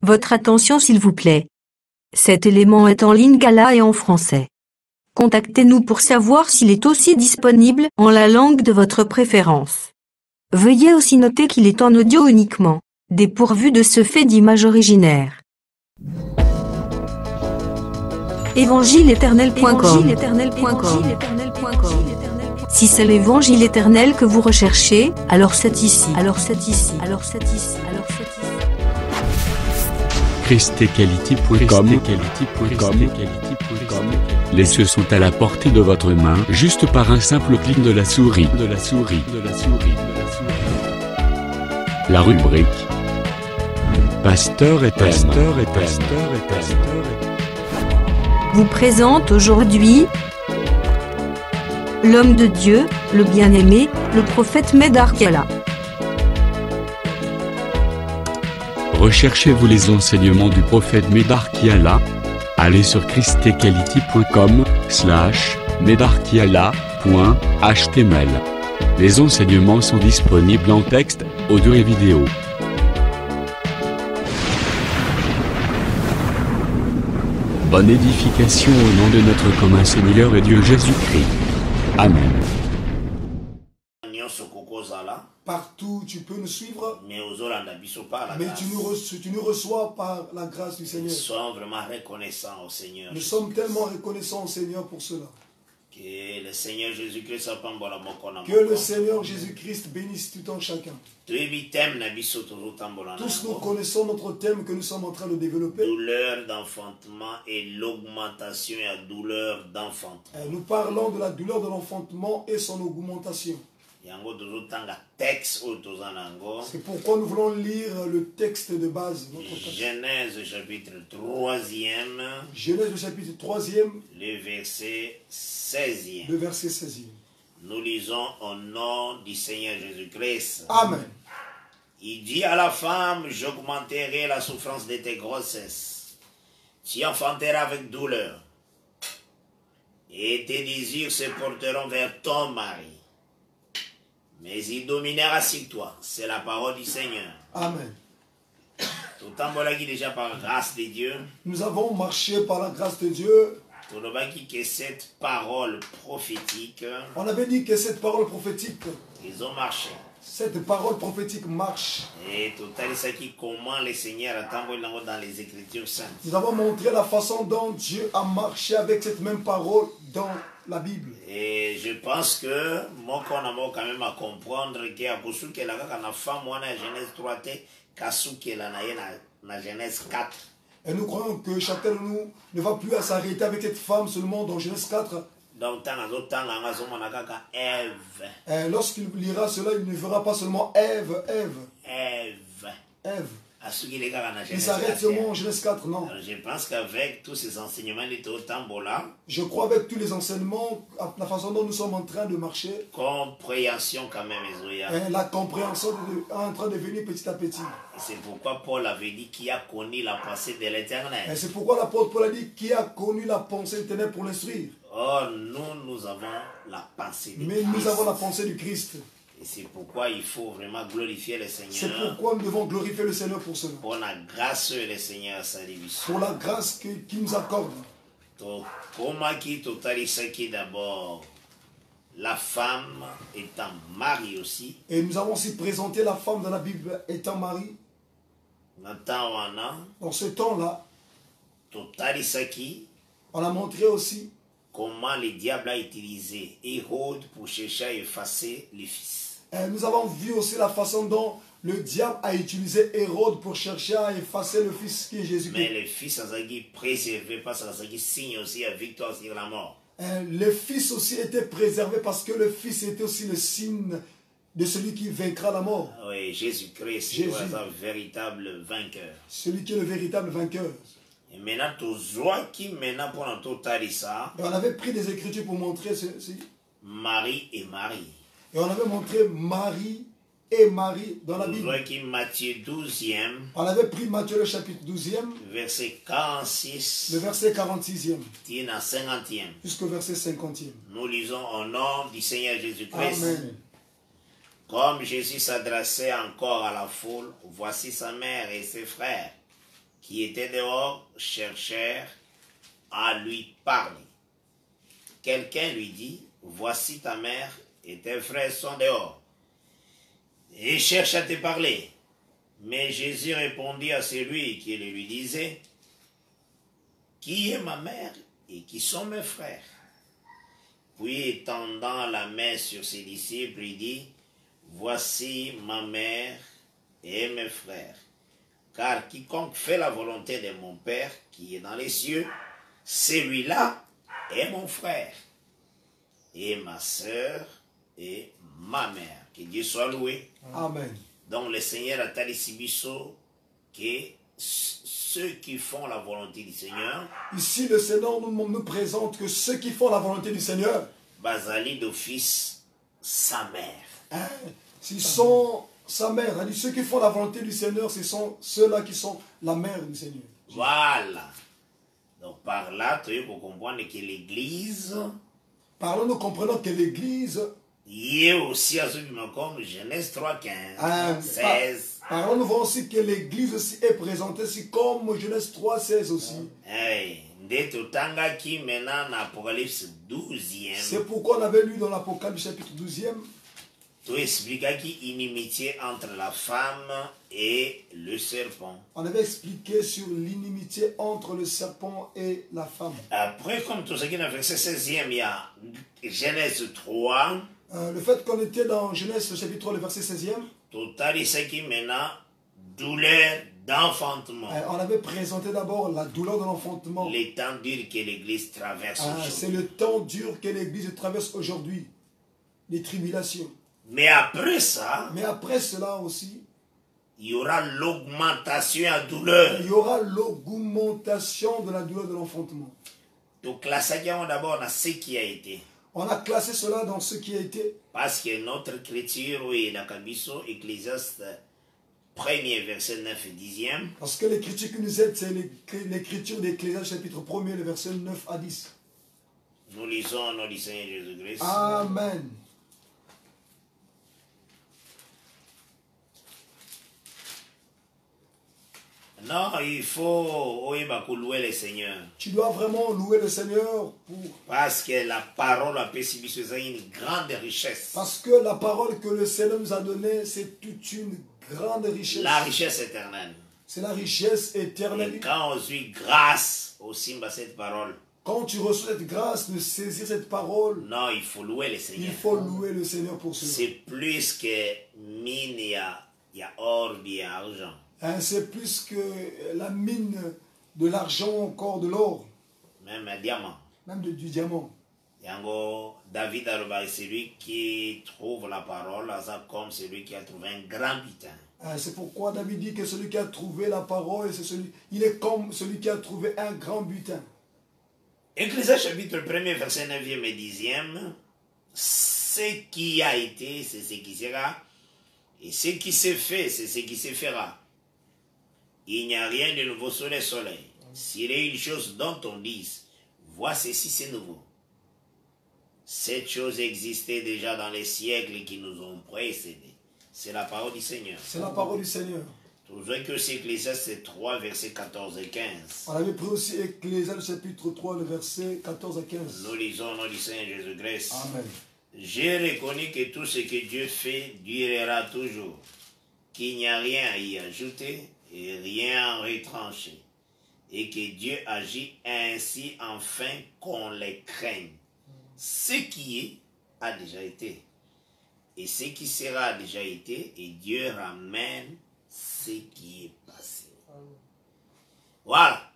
Votre attention s'il vous plaît. Cet élément est en lingala et en français. Contactez-nous pour savoir s'il est aussi disponible en la langue de votre préférence. Veuillez aussi noter qu'il est en audio uniquement, dépourvu de ce fait d'image originaire. Évangile-éternel.com. Si c'est l'évangile éternel que vous recherchez, alors c'est ici. christequality.com. Les cieux sont à la portée de votre main, juste par un simple clic de la souris. La rubrique Pasteur et Thème vous présente aujourd'hui l'homme de Dieu, le bien-aimé, le prophète Médard Kiala. Recherchez-vous les enseignements du prophète Médard Kiala? Allez sur christequality.com/medarkiala.html. Les enseignements sont disponibles en texte, audio et vidéo. Bonne édification au nom de notre commun Seigneur et Dieu Jésus-Christ. Amen. Partout tu peux nous suivre, mais tu nous reçois par la grâce du Seigneur. Nous sommes vraiment reconnaissants au Seigneur. Nous sommes tellement reconnaissants au Seigneur pour cela. Que le Seigneur Jésus-Christ bénisse tout en chacun. Tous Tous nous connaissons notre thème que nous sommes en train de développer. Douleur d'enfantement et l'augmentation et la douleur d'enfantement. Nous parlons de la douleur de l'enfantement et son augmentation. C'est pourquoi nous voulons lire le texte de base. Genèse chapitre 3e. Genèse chapitre 3e. Le verset 16e. Le verset 16e. Nous lisons au nom du Seigneur Jésus-Christ. Amen. Il dit à la femme, j'augmenterai la souffrance de tes grossesses. Tu enfanteras avec douleur. Et tes désirs se porteront vers ton mari. Mais il dominera sur toi. C'est la parole du Seigneur. Amen. Tout en déjà par grâce de Dieu. Nous avons marché par la grâce de Dieu. Tout le monde qui cette parole prophétique. On avait dit que cette parole prophétique. Ils ont marché. Cette parole prophétique marche. Et tout ça qui comment le Seigneur attend dans les Écritures saintes. Nous avons montré la façon dont Dieu a marché avec cette même parole dans la Bible. Et je pense que moi qu'on a quand même à comprendre que à cause que la femme moi na Genèse 3 te kasu que la na Genèse 4. Et nous croyons que chacun de nous ne va plus s'arrêter avec cette femme seulement dans Genèse 4. Donc lorsqu'il lira cela, il ne verra pas seulement Ève. Il s'arrête seulement en Genèse 4, non. Alors, je pense qu'avec tous ces enseignements de Tambola, je crois avec tous les enseignements, la façon dont nous sommes en train de marcher, compréhension quand même, la compréhension est en train de venir petit à petit. C'est pourquoi Paul avait dit qui a connu la pensée de l'Éternel. Et c'est pourquoi l'apôtre Paul a dit qui a connu la pensée de l'Éternel pour l'instruire. Or, nous avons la pensée du Christ. Mais nous avons la pensée du Christ. Et c'est pourquoi il faut vraiment glorifier le Seigneur. C'est pourquoi nous devons glorifier le Seigneur pour cela. Pour la grâce que le Seigneur a saluée. Pour la grâce qu'il nous accorde. Comment qui totalise qui d'abord la femme étant mariée aussi. Et nous avons aussi présenté la femme dans la Bible étant mariée. Dans ce temps-là, on a montré aussi comment le diable a utilisé Hérode pour chercher à effacer les fils. Et nous avons vu aussi la façon dont le diable a utilisé Hérode pour chercher à effacer le fils qui est Jésus-Christ. Mais le fils a été préservé parce qu'il signe aussi la victoire sur la mort. Le fils aussi était préservé parce que le fils était aussi le signe de celui qui vaincra la mort. Oui, Jésus-Christ est un véritable vainqueur. Celui qui est le véritable vainqueur. Et maintenant, on avait pris des écritures pour montrer ceci. Marie et Marie. Et on avait montré Marie et Marie dans la Bible. Matthieu 12e. On avait pris Matthieu le chapitre 12e. Verset 46. Le verset 46e. 50e. Jusqu'au verset 50e. Nous lisons au nom du Seigneur Jésus-Christ. Amen. Comme Jésus s'adressait encore à la foule, voici sa mère et ses frères qui étaient dehors cherchèrent à lui parler. Quelqu'un lui dit, voici ta mère et tes frères sont dehors et cherchent à te parler. Mais Jésus répondit à celui qui le lui disait, qui est ma mère et qui sont mes frères? Puis étendant la main sur ses disciples, il dit, voici ma mère et mes frères. Car quiconque fait la volonté de mon Père qui est dans les cieux, celui-là est mon frère et ma sœur et ma mère. Que Dieu soit loué. Amen. Donc le Seigneur a talisibiso que ceux qui font la volonté du Seigneur, Ici, le Seigneur nous présente que ceux qui font la volonté du Seigneur, Basali d'office sa mère. hein, s'ils sont sa mère, elle dit, ceux qui font la volonté du Seigneur, ce sont ceux-là qui sont la mère du Seigneur. Voilà. Donc par là, tu peux comprendre que l'Église, Parlons, nous comprenons que l'Église, il y a aussi à ceux qui me comme Genèse 3, 15, 16. Parlons, nous voyons aussi que l'Église aussi est présentée aussi comme Genèse 3, 16 aussi. Hey, d'être tanga qui maintenant dans Apocalypse 12e. C'est pourquoi on avait lu dans l'Apocalypse chapitre 12e, Tu expliques qu'il y a une inimitié entre la femme et le serpent. on avait expliqué sur l'inimitié entre le serpent et la femme. Après, comme tout ce qui est dans le verset 16e, il y a Genèse 3. Le fait qu'on était dans Genèse chapitre 3, le verset 16e, Total, il s'agit maintenant douleur d'enfantement. on avait présenté d'abord la douleur de l'enfantement. Les temps durs que l'Église traverse C'est aujourd'hui. le temps dur que l'Église traverse aujourd'hui, les tribulations. Mais après ça, Mais après cela aussi, il y aura l'augmentation à douleur. il y aura l'augmentation de la douleur de l'enfantement. Donc là, ça vient d'abord dans ce qui a été. On a classé cela dans ce qui a été, Parce que notre écriture, oui, la Kabiso, Ecclésiaste, 1er verset 9 et 10e. parce que l'écriture qui nous aide, c'est l'écriture d'Ecclésiaste chapitre 1er, le verset 9 à 10. Nous lisons au nom du Seigneur Jésus-Christ. Amen. Non, il faut louer le Seigneur. Tu dois vraiment louer le Seigneur Parce que la parole a une grande richesse. parce que la parole que le Seigneur nous a donnée, c'est toute une grande richesse. La richesse éternelle. C'est la richesse éternelle. Et quand on suit grâce au simba cette parole, Quand tu reçois cette grâce de saisir cette parole, non, il faut louer le Seigneur. il faut louer le Seigneur pour cela. C'est plus que mine, il y a or, il y a argent. Hein, c'est plus que la mine de l'argent, encore de l'or, Même un diamant. même du diamant. Yango, David a celui qui trouve la parole, comme celui qui a trouvé un grand butin. Hein, c'est pourquoi David dit que celui qui a trouvé la parole, il est comme celui qui a trouvé un grand butin. Ecclésiaste chapitre 1er, verset 9e et 10e. Ce qui a été, c'est ce qui sera. Et ce qui s'est fait, c'est ce qui se fera. Il n'y a rien de nouveau sous le soleil. S'il y a une chose dont on dise, vois ceci, c'est nouveau. Cette chose existait déjà dans les siècles qui nous ont précédés. C'est la parole du Seigneur. C'est la parole du Seigneur. Vous voyez que c'est Ecclésiaste 3, versets 14 et 15. On avait pris aussi Ecclésiaste chapitre 3, le verset 14 à 15. Nous lisons au nom du Seigneur Jésus-Christ. Amen. J'ai reconnu que tout ce que Dieu fait durera toujours, qu'il n'y a rien à y ajouter et rien à retrancher, et que Dieu agit ainsi afin qu'on les craigne. Ce qui est a déjà été, et ce qui sera a déjà été, et Dieu ramène ce qui est passé. Voilà.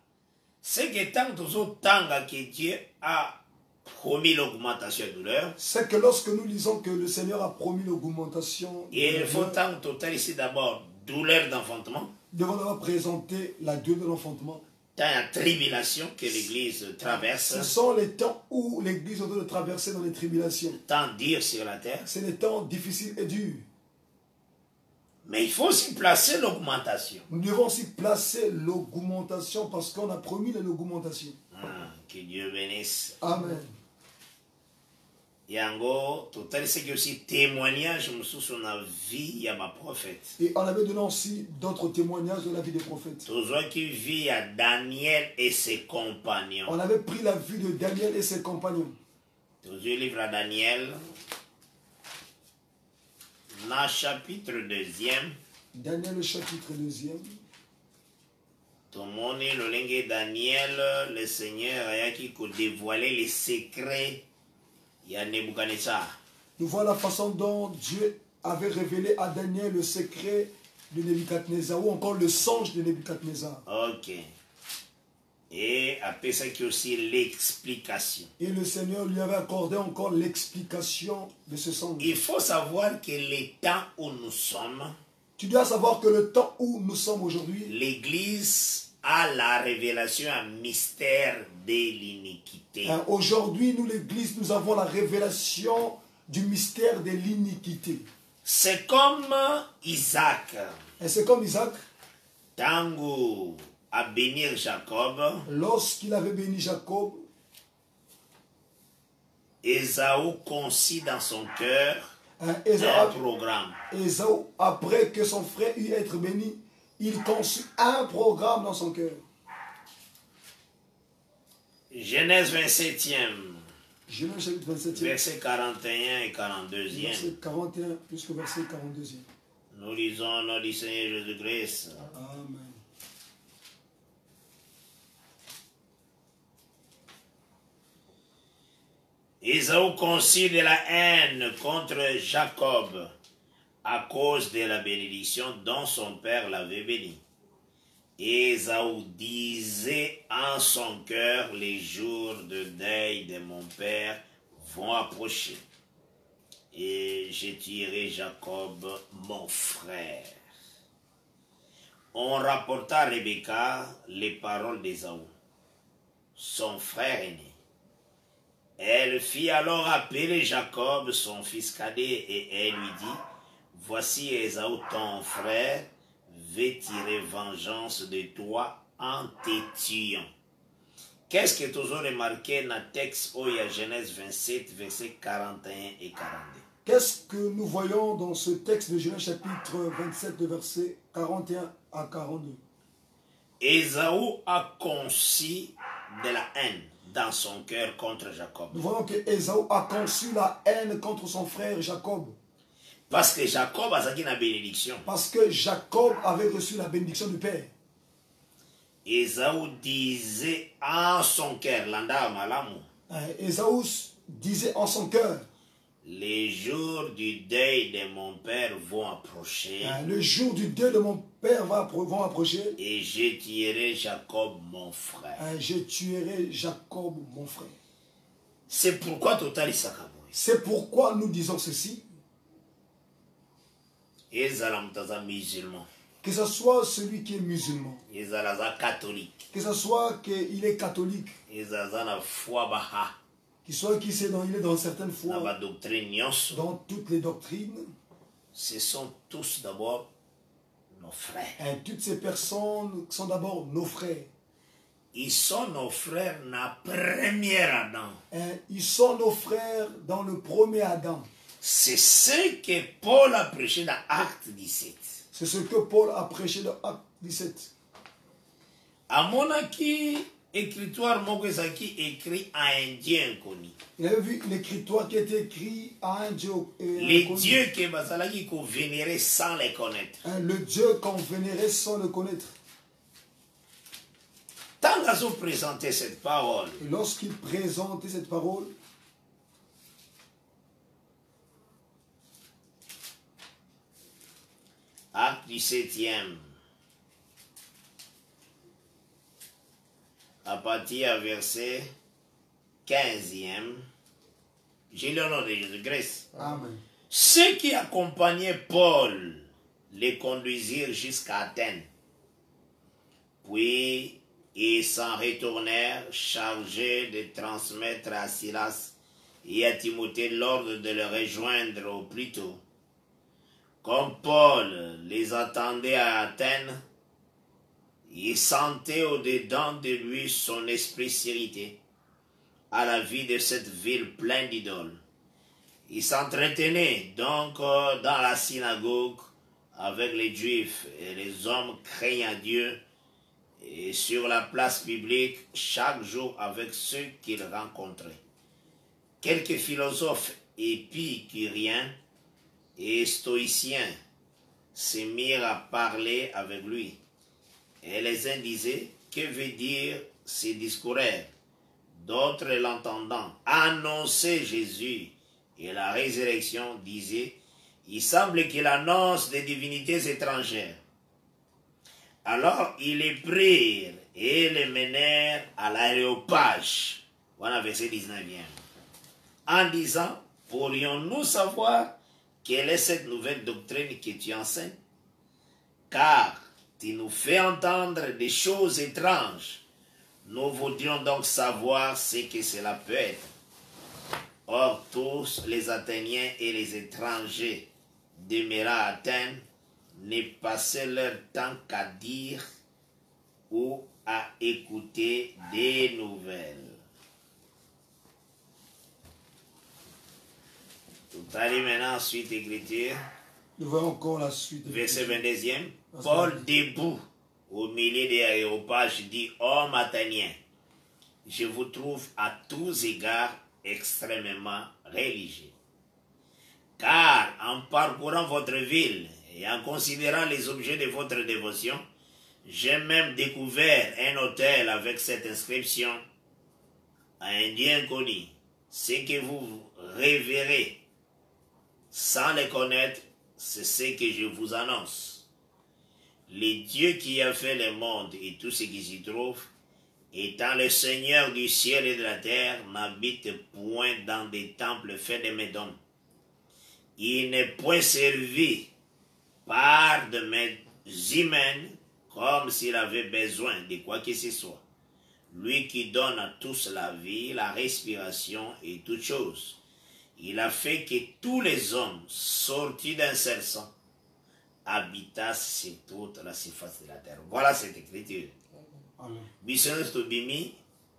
C'est que tant que Dieu a promis l'augmentation de douleur, C'est que lorsque nous lisons que le Seigneur a promis l'augmentation, et il faut tant total ici d'abord douleur d'enfantement, nous devons d'abord présenter la douleur de l'enfantement. dans la tribulation que l'Église traverse, Ce sont les temps où l'Église doit traverser dans les tribulations. tant dur sur la terre, C'est des temps difficiles et durs. mais il faut aussi placer l'augmentation. Nous devons aussi placer l'augmentation parce qu'on a promis l'augmentation. Que Dieu bénisse. Amen. Yango, total c'est que aussi témoignage sur la vie ya ma prophète. Et on avait donné aussi d'autres témoignages de la vie des prophètes. Toujours qui vit à Daniel et ses compagnons. On avait pris la vie de Daniel et ses compagnons. Toujours livre à Daniel. Dans le chapitre 2e. Daniel le chapitre 2e. Tout le monde est le lingue Daniel, le Seigneur a qui dévoilé les secrets. Il y a Nebuchadnezzar. Nous voyons la façon dont Dieu avait révélé à Daniel le secret de Nebuchadnezzar ou encore le songe de Nebuchadnezzar. Ok. Et après ça, qui aussi l'explication. Et le Seigneur lui avait accordé encore l'explication de ce songe. Il faut savoir que les temps où nous sommes, Tu dois savoir que le temps où nous sommes aujourd'hui, l'Église a la révélation un mystère de l'iniquité. Aujourd'hui, nous, l'Église, nous avons la révélation du mystère de l'iniquité. C'est comme Isaac. Et c'est comme Isaac, Tango à bénir Jacob, lorsqu'il avait béni Jacob, Ésaü conçut dans son cœur un programme. Ésaü, après que son frère eut été béni, il conçut un programme dans son cœur. Genèse 27e. Genèse chapitre 27e. Verset 41 et 42e. Verset 41 jusqu'au verset 42e. Nous lisons au nom du Seigneur Jésus-Christ. Amen. Ésaü conçut de la haine contre Jacob à cause de la bénédiction dont son père l'avait béni. Ésaü disait en son cœur, les jours de deuil de mon père vont approcher. Et je tuerai Jacob, mon frère. On rapporta à Rebecca les paroles d'Ésaü, son frère aîné. Elle fit alors appeler Jacob, son fils cadet, et elle lui dit, « Voici Ésaü, ton frère, veut tirer vengeance de toi en te tuant. » Qu'est-ce que tu as remarqué dans le texte où il y a Genèse 27, versets 41 et 42? Qu'est-ce que nous voyons dans ce texte de Genèse chapitre 27, de versets 41 à 42? Ésaü a conçu de la haine dans son cœur contre Jacob. Nous voyons que Ésaü a conçu la haine contre son frère Jacob. Parce que Jacob a eu la bénédiction. Parce que Jacob avait reçu la bénédiction du Père. Ésaü disait en son cœur, l'anda malamu. Ésaü disait en son cœur, les jours du deuil de mon père vont approcher. Le jour du deuil de mon père vont approcher. Et je tuerai Jacob, mon frère. Je tuerai Jacob, mon frère. C'est pourquoi total Isakaboy. C'est pourquoi nous disons ceci. Musulman. Que ce soit celui qui est musulman. Catholique. Que ce soit qu'il est catholique. Qu'il soit qu'il est dans certaines foi. Dans toutes les doctrines. Ce sont tous d'abord nos frères. Toutes ces personnes sont d'abord nos frères. Ils sont nos frères dans la première Adam. Ils sont nos frères dans le premier Adam. C'est ce que Paul a prêché dans Acte 17. C'est ce que Paul a prêché dans Acte 17. À mon avis, écritoire qui écrit à un Dieu inconnu. Il avait vu une écritoire qui était écrite à un Dieu inconnu. Les dieux qu'on vénérait sans les connaître. Le Dieu qu'on vénérait sans le connaître. Tant qu'ils ont présenté cette parole. Et lorsqu'il présentait cette parole, Acte 17e. À partir du verset 15e. J'ai le nom de Jésus-Christ. Amen. Ceux qui accompagnaient Paul les conduisirent jusqu'à Athènes. Puis ils s'en retournèrent chargés de transmettre à Silas et à Timothée l'ordre de le rejoindre au plus tôt. Comme Paul les attendait à Athènes, il sentait au-dedans de lui son esprit s'irriter à la vue de cette ville pleine d'idoles. Il s'entretenait donc dans la synagogue avec les Juifs et les hommes craignant Dieu et sur la place publique chaque jour avec ceux qu'il rencontrait. Quelques philosophes épicuriens et stoïciens se mirent à parler avec lui. Et les uns disaient, que veut dire ces discours? D'autres, l'entendant annoncer Jésus et la résurrection, disaient, il semble qu'il annonce des divinités étrangères. Alors ils les prirent et les menèrent à l'aréopage. Voilà verset 19. En disant, pourrions-nous savoir quelle est cette nouvelle doctrine que tu enseignes? Car tu nous fais entendre des choses étranges. Nous voudrions donc savoir ce que cela peut être. Or, tous les Athéniens et les étrangers demeurant à Athènes ne passaient leur temps qu'à dire ou à écouter des nouvelles. Tout allez maintenant ensuite écriture. Nous voyons encore la suite. Verset 22e. Paul debout au milieu des aréopages dit, homme athénien, je vous trouve à tous égards extrêmement religieux. Car en parcourant votre ville et en considérant les objets de votre dévotion, j'ai même découvert un autel avec cette inscription à un Dieu inconnu. Ce que vous révérez sans les connaître, c'est ce que je vous annonce. Le Dieu qui a fait le monde et tout ce qui s'y trouve, étant le Seigneur du ciel et de la terre, n'habite point dans des temples faits de mes dons. Il n'est point servi par de mains humaines comme s'il avait besoin de quoi que ce soit. Lui qui donne à tous la vie, la respiration et toutes choses. Il a fait que tous les hommes sortis d'un seul sang habitassent sur toute la surface de la terre. Voilà cette écriture. Amen.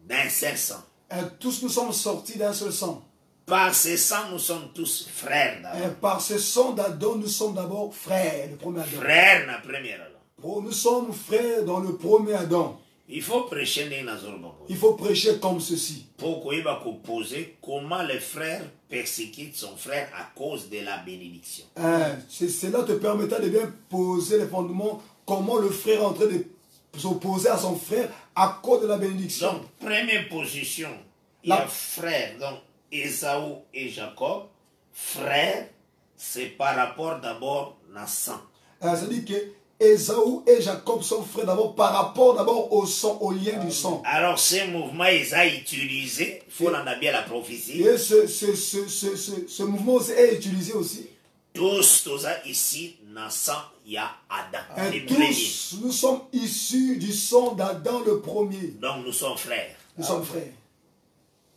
D'un seul sang. Et tous nous sommes sortis d'un seul sang. Par ce sang, nous sommes tous frères d'abord. Et par ce sang d'Adam, nous sommes d'abord frères, le premier Adam. Frères dans le premier Adam. Nous sommes frères dans le premier Adam. Il faut prêcher dans Il faut prêcher comme ceci. Pourquoi il va composer comment les frères persécutent son frère à cause de la bénédiction. Cela te permettra de bien poser les fondements. Comment le frère est en train de s'opposer à son frère à cause de la bénédiction. Donc, première position, il y a frère. Donc, Ésaü et Jacob, frères, c'est par rapport d'abord à sang. C'est-à-dire que Ésaü et Jacob sont frères d'abord par rapport d'abord au sang, au lien du sang. Alors ce mouvement, ils ont utilisé, il faut en avoir bien la prophétie. Et ce mouvement aussi est utilisé aussi. Tous ici, dans le sang, il y a Adam. Et tous, nous sommes issus du sang d'Adam le premier. Donc nous sommes frères. Nous sommes frères.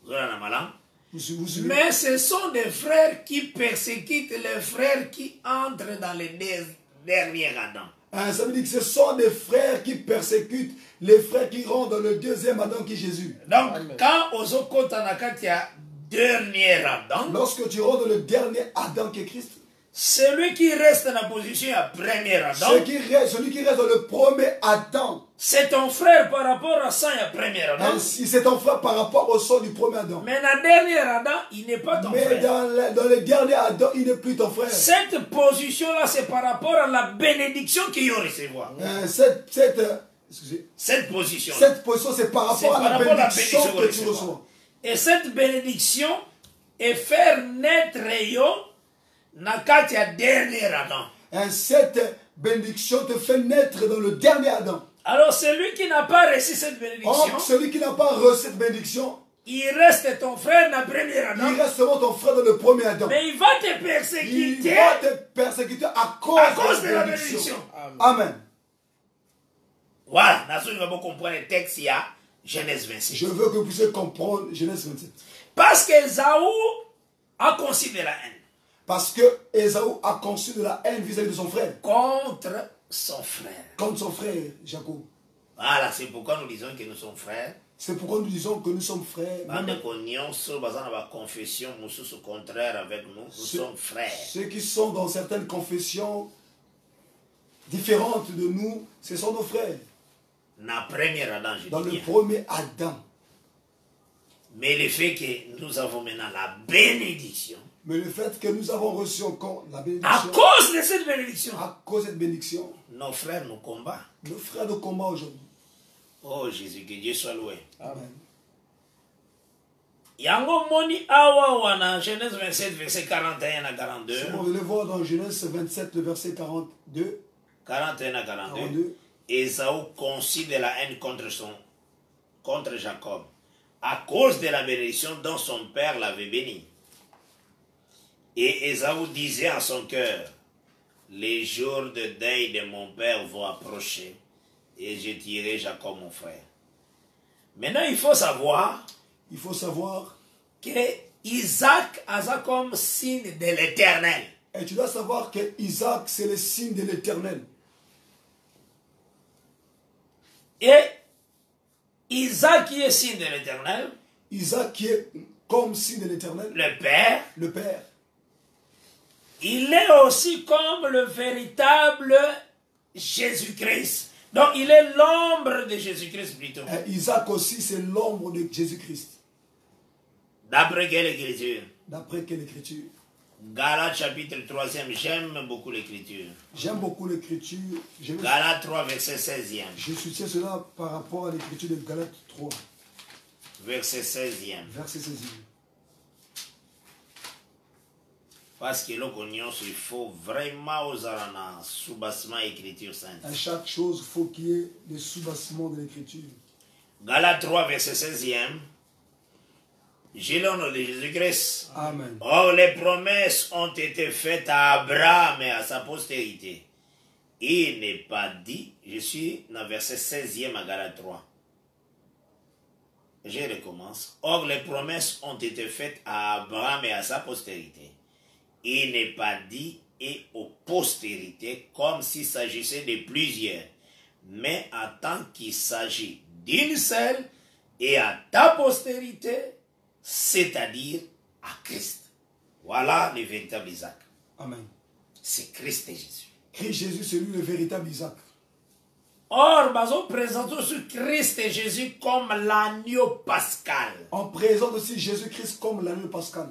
Vous avez un malin? Mais ce sont des frères qui persécutent les frères qui entrent dans les derniers Adam. Ça veut dire que ce sont des frères qui persécutent les frères qui rentrent dans le deuxième Adam qui est Jésus. Donc, quand il y a dernier Adam, lorsque tu rentres dans le dernier Adam qui est Christ, celui qui reste dans la position à premier Adam, celui qui reste dans le premier Adam, c'est ton frère par rapport à ça, il y a premier Adam. C'est ton frère par rapport au sang du premier Adam. Mais dans le dernier Adam, il n'est pas ton frère. Mais dans le dernier Adam, il n'est plus ton frère. Cette position-là, c'est par rapport à la bénédiction qu'il va recevoir. Cette position, c'est par rapport à la bénédiction que tu reçois. Et cette bénédiction est faire naître yo nakati ya dernier Adam. Cette bénédiction te fait naître dans le dernier Adam. Alors celui qui n'a pas reçu cette bénédiction, celui qui n'a pas reçu cette bénédiction, il reste ton frère dans le premier Adam. Il reste seulement ton frère dans le premier Adam. Mais il va te persécuter. Il va te persécuter à cause de la bénédiction. Amen. Voilà, nous allons comprendre le texte, il y a Genèse 27. Je veux que vous puissiez comprendre Genèse 27. Parce qu'Ésaü a conçu de la haine. Parce que Ésaü a conçu de la haine vis-à-vis de son frère. Contre son frère. Contre son frère, Jacob. Voilà, c'est pourquoi nous disons que nous sommes frères. C'est pourquoi nous disons que nous sommes frères. confession contraire avec nous, nous sommes frères. Ceux qui sont dans certaines confessions différentes de nous, ce sont nos frères. Dans le premier Adam. Mais le fait que nous avons maintenant la bénédiction. Mais le fait que nous avons reçu encore la bénédiction. À cause de cette bénédiction. À cause de cette bénédiction. Nos frères nous combattent. Nos frères nous combattent aujourd'hui. Oh Jésus, que Dieu soit loué. Amen. Yango moni awa wana Genèse 27 verset 41 à 42. Si on veut le voir dans Genèse 27 le verset 42. 41 à 42. Ésaü conçut de la haine contre Jacob à cause de la bénédiction dont son père l'avait béni. Et Ésaü disait en son cœur, les jours de deuil de mon père vont approcher et je tuerai Jacob mon frère. Maintenant il faut savoir que Isaac a comme signe de l'Éternel. Et tu dois savoir que Isaac c'est le signe de l'Éternel. Et Isaac qui est signe de l'Éternel. Isaac qui est comme signe de l'Éternel. Le Père. Le Père. Il est aussi comme le véritable Jésus-Christ. Donc il est l'ombre de Jésus-Christ plutôt. Et Isaac aussi c'est l'ombre de Jésus-Christ. D'après quelle écriture? D'après quelle écriture? Galates chapitre 3e, j'aime beaucoup l'écriture. J'aime beaucoup l'écriture. Galates 3 verset 16e. Je soutiens cela par rapport à l'écriture de Galates 3. Verset 16e. Verset 16e. Parce que il faut vraiment aux arana sous-bassement écriture sainte. À chaque chose, il faut qu'il y ait des sous-bassements de l'écriture. Galates 3 verset 16e. J'ai le nom de Jésus-Christ. Amen. Or, les promesses ont été faites à Abraham et à sa postérité. Il n'est pas dit, je suis dans verset 16e à Galates 3. Je recommence. Or, les promesses ont été faites à Abraham et à sa postérité. Il n'est pas dit et aux postérités comme s'il s'agissait de plusieurs, mais en tant qu'il s'agit d'une seule et à ta postérité, c'est-à-dire à Christ. Voilà le véritable Isaac. Amen. C'est Christ et Jésus. Christ Jésus, c'est lui le véritable Isaac. Or, nous présentons sur Christ et Jésus comme l'agneau pascal. On présente aussi Jésus-Christ comme l'agneau pascal.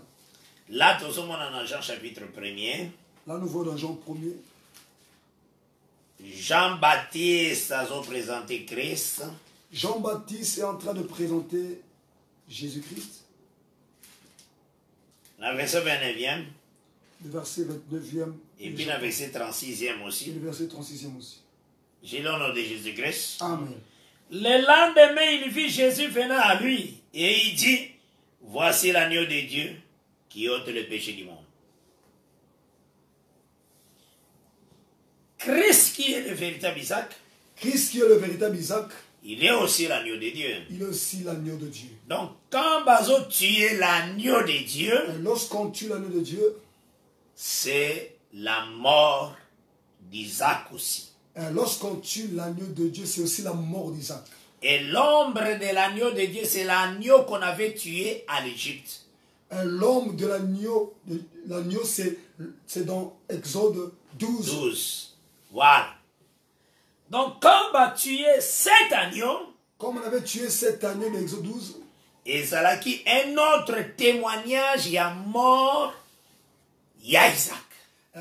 Là, nous sommes dans Jean chapitre 1er. Là, nous voyons dans Jean 1er. Jean-Baptiste a présenté Christ. Jean-Baptiste est en train de présenter Jésus-Christ. Le verset 29e. Le verset 29e. Et puis le verset 36e aussi. Et le verset 36e aussi. J'ai le nom de Jésus-Christ. Amen. Le lendemain, il vit Jésus venant à lui. Et il dit, voici l'agneau de Dieu qui ôte le péché du monde. Christ qui est le véritable Isaac. Christ qui est le véritable Isaac. Il est aussi l'agneau de Dieu. Il est aussi l'agneau de Dieu. Donc, quand Bazo tue l'agneau de Dieu, et lorsqu'on tue l'agneau de Dieu, c'est la mort d'Isaac aussi. Et lorsqu'on tue l'agneau de Dieu, c'est aussi la mort d'Isaac. Et l'ombre de l'agneau de Dieu, c'est l'agneau qu'on avait tué à l'Égypte. Et l'ombre de l'agneau, c'est dans Exode 12. 12. Voilà. Donc, quand on va tuer cet agneau, comme on avait tué cet agneau dans Exode 12, et ça là qui un autre témoignage, il y a mort, il y a Isaac.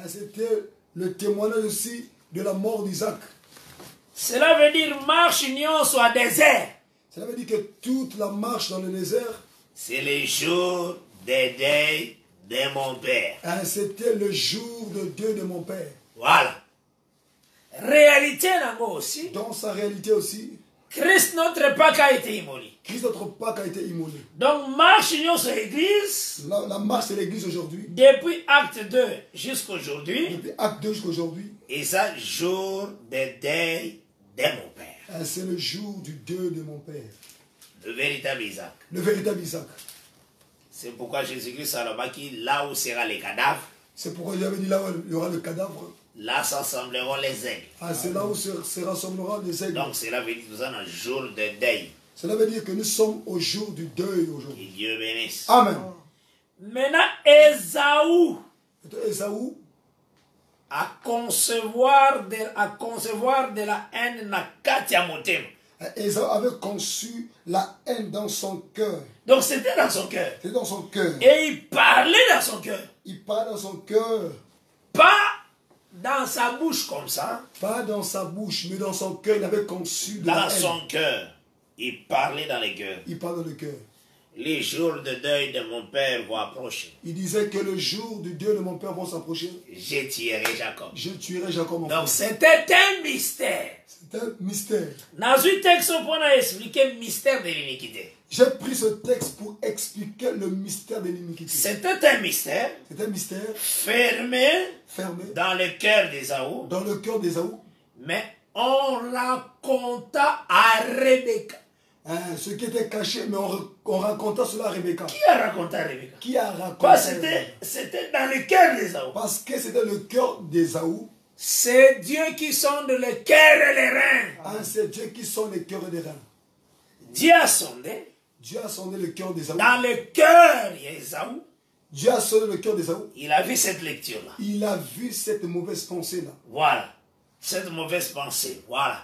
C'était le témoignage aussi de la mort d'Isaac. Cela veut dire marche union soit désert. Cela veut dire que toute la marche dans le désert, c'est le jour des deuils de mon père. C'était le jour de Dieu de mon père. Voilà. Réalité aussi. Dans sa réalité aussi. Christ notre Pâque a été immolé. Christ notre Pâque a été immolé. Donc marche union sur l'église. La marche de l'église aujourd'hui. Depuis acte 2 jusqu'à aujourd'hui. Depuis acte 2 jusqu'à aujourd'hui. Et ça, jour de deuil de mon père. C'est le jour du deuil de mon père. Le véritable Isaac. Le véritable Isaac. C'est pourquoi Jésus-Christ a dit là où sera les cadavres. C'est pourquoi j'avais dit là où il y aura le cadavre. Là s'assembleront les aigles. C'est là où se rassembleront les aigles. Donc cela veut dire que nous sommes un jour de deuil. Cela veut dire que nous sommes au jour du deuil aujourd'hui. Que Dieu bénisse. Amen. Maintenant, Ésaü Ésaü à concevoir de la haine na kati ya motema. Ésaü avait conçu la haine dans son cœur. Donc c'était dans son cœur. C'est dans son cœur. Et il parlait dans son cœur. Il parle dans son cœur. Pas dans sa bouche comme ça. Pas dans sa bouche, mais dans son cœur. Il avait conçu de la Dans haine. son cœur. Il parlait dans le cœur. Il parle dans le cœur. Les jours de deuil de mon père vont approcher. Il disait que le jour du Dieu de mon père va s'approcher. Je tuerai Jacob. Je tuerai Jacob mon frère. Donc c'était un mystère. C'est un mystère. Dans un texte, on peut expliquer le mystère de l'iniquité. J'ai pris ce texte pour expliquer le mystère de l'iniquité. C'était un mystère C'est un mystère fermé fermé Dans le cœur d'Ésaü. dans le cœur d'Ésaü. mais on raconta à Rebecca. Hein, ce qui était caché, mais on raconta cela à Rebecca. Qui a raconté à Rebecca? Qui a raconté Quoi, à Rebecca? c'était dans le cœur d'Ésaü. Parce que c'était le cœur d'Ésaü. C'est Dieu qui sonde le cœur et les reins. Hein, c'est Dieu qui sonde les cœurs des reins. Dieu a sondé Dieu a sondé le cœur d'Ésaü. dans le cœur d'Ésaü. Dieu a sondé le cœur d'Ésaü. Il a vu cette lecture-là. Il a vu cette mauvaise pensée-là. Voilà. Cette mauvaise pensée. Voilà.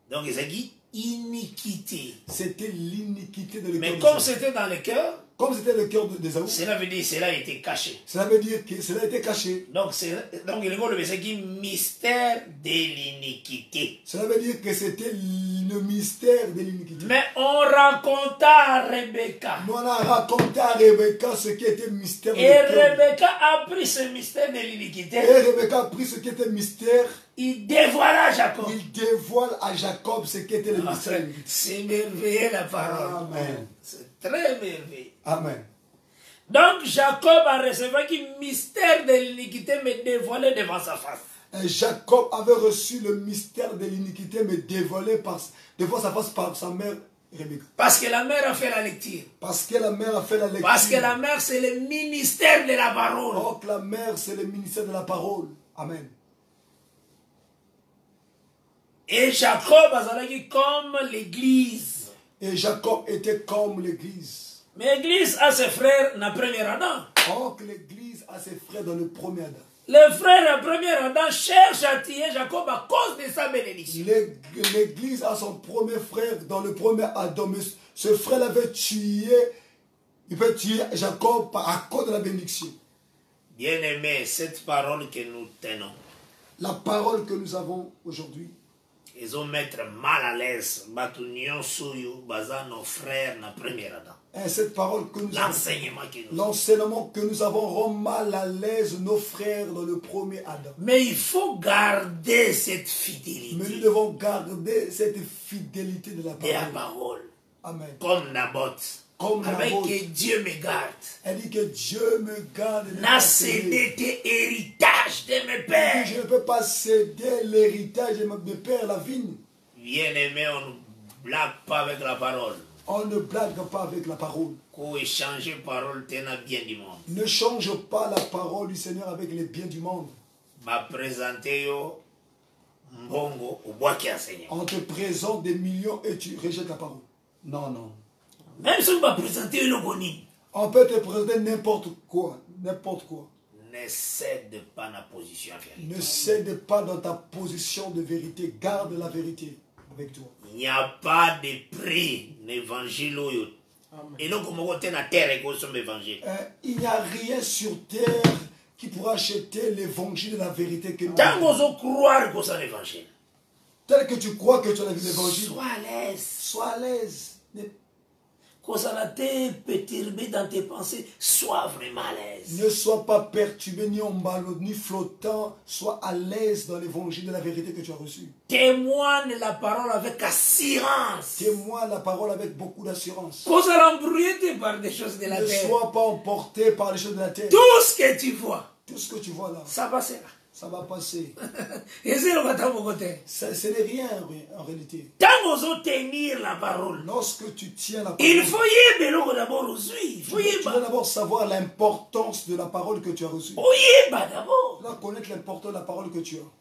Donc, il a dit iniquité. C'était l'iniquité de le cœur Mais d'Ésaü. comme c'était dans le cœur, Comme c'était le cœur d'Ésaü, cela veut dire que cela a été caché. cela veut dire que cela était caché. Donc il est le verset qui mystère de l'iniquité. Cela veut dire que c'était le mystère de l'iniquité. Mais on raconta à Rebecca. Mais on a raconté à Rebecca ce qui était mystère de Et cœur. Rebecca a pris ce mystère de l'iniquité. Et Rebecca a pris ce qui était mystère. Il dévoila à Jacob. Il dévoile à Jacob ce qui était le mystère de l'iniquité. C'est merveilleux la parole. Amen. C'est très merveilleux. Amen. Donc Jacob a reçu un mystère de l'iniquité mais dévoilé devant sa face. Et Jacob avait reçu le mystère de l'iniquité, mais dévoilé devant sa face par sa mère Rebecca. Parce que la mère a fait la lecture. Parce que la mère a fait la lecture. Parce que la mère c'est le ministère de la parole. Donc la mère, c'est le ministère de la parole. Amen. Et Jacob a dit comme l'église. Et Jacob était comme l'église. Mais l'église a ses frères dans le premier Adam. Or que l'église a ses frères dans le premier Adam. Les frères du premier Adam cherchent à tuer Jacob à cause de sa bénédiction. L'église a son premier frère dans le premier Adam. Mais ce frère l'avait tué. Il peut tuer Jacob à cause de la bénédiction. Bien-aimé, cette parole que nous tenons, La parole que nous avons aujourd'hui, ils ont mettre mal à l'aise Batunion Souyou, Baza, nos frères, na première Adam. et cette parole que nous avons, L'enseignement que nous l'enseignement que nous avons rend mal à l'aise nos frères dans le premier Adam. Mais il faut garder cette Mais nous fidélité devons garder cette fidélité de la de la parole. parole. Amen. comme Naboth. Comme Avec Naboth, que Dieu me garde. elle dit que Dieu me garde. de ne N'a pas céder. cédé héritage de mes Elle pères. dit, je ne peux pas céder l'héritage de mes pères, la vigne. Bien-aimé, on ne blague pas avec la parole. On ne blague pas avec la parole. Qu'on échange parole, t'en bien du monde. Ne change pas la parole du Seigneur avec les biens du monde. Va présenter yo mbongo au bois qui enseigne. On te présente des millions et tu rejettes la parole. Non, non. Même si on va présenter le boni. On peut te présenter n'importe quoi. N'importe quoi. Ne cède pas la position vérité. Ne cède pas dans ta position de vérité. Garde la vérité avec toi. Il n'y a pas de prix l'évangile. Et donc, comme on est na terre et qu'on somme évangile. Il n'y a rien sur terre qui pourra acheter l'évangile de la vérité que nous Tant avons. qu'on croire que c'est l'évangile. Tel que tu crois que tu as l'évangile, Sois à l'aise. sois à l'aise. Quand ça n'a été perturbé dans tes pensées, sois vraiment à l'aise. Ne sois pas perturbé, ni emballé, ni flottant. Sois à l'aise dans l'évangile de la vérité que tu as reçu. Témoigne la parole avec assurance. Témoigne la parole avec beaucoup d'assurance. Quand ça l'embrouille par des choses de la Ne terre. sois pas emporté par les choses de la terre. Tout ce que tu vois, Tout ce que tu vois là, ça passera. ça va passer. Et c'est le matin mon côté. Ce n'est rien en réalité. Tant qu'on tenir la parole, Lorsque tu tiens la il parole, faut y aller d'abord aux yeux. Il faut y tu dois aller. d'abord savoir l'importance de la parole que tu as reçue. Il faut y aller d'abord. Tu dois connaître l'importance de la parole que tu as.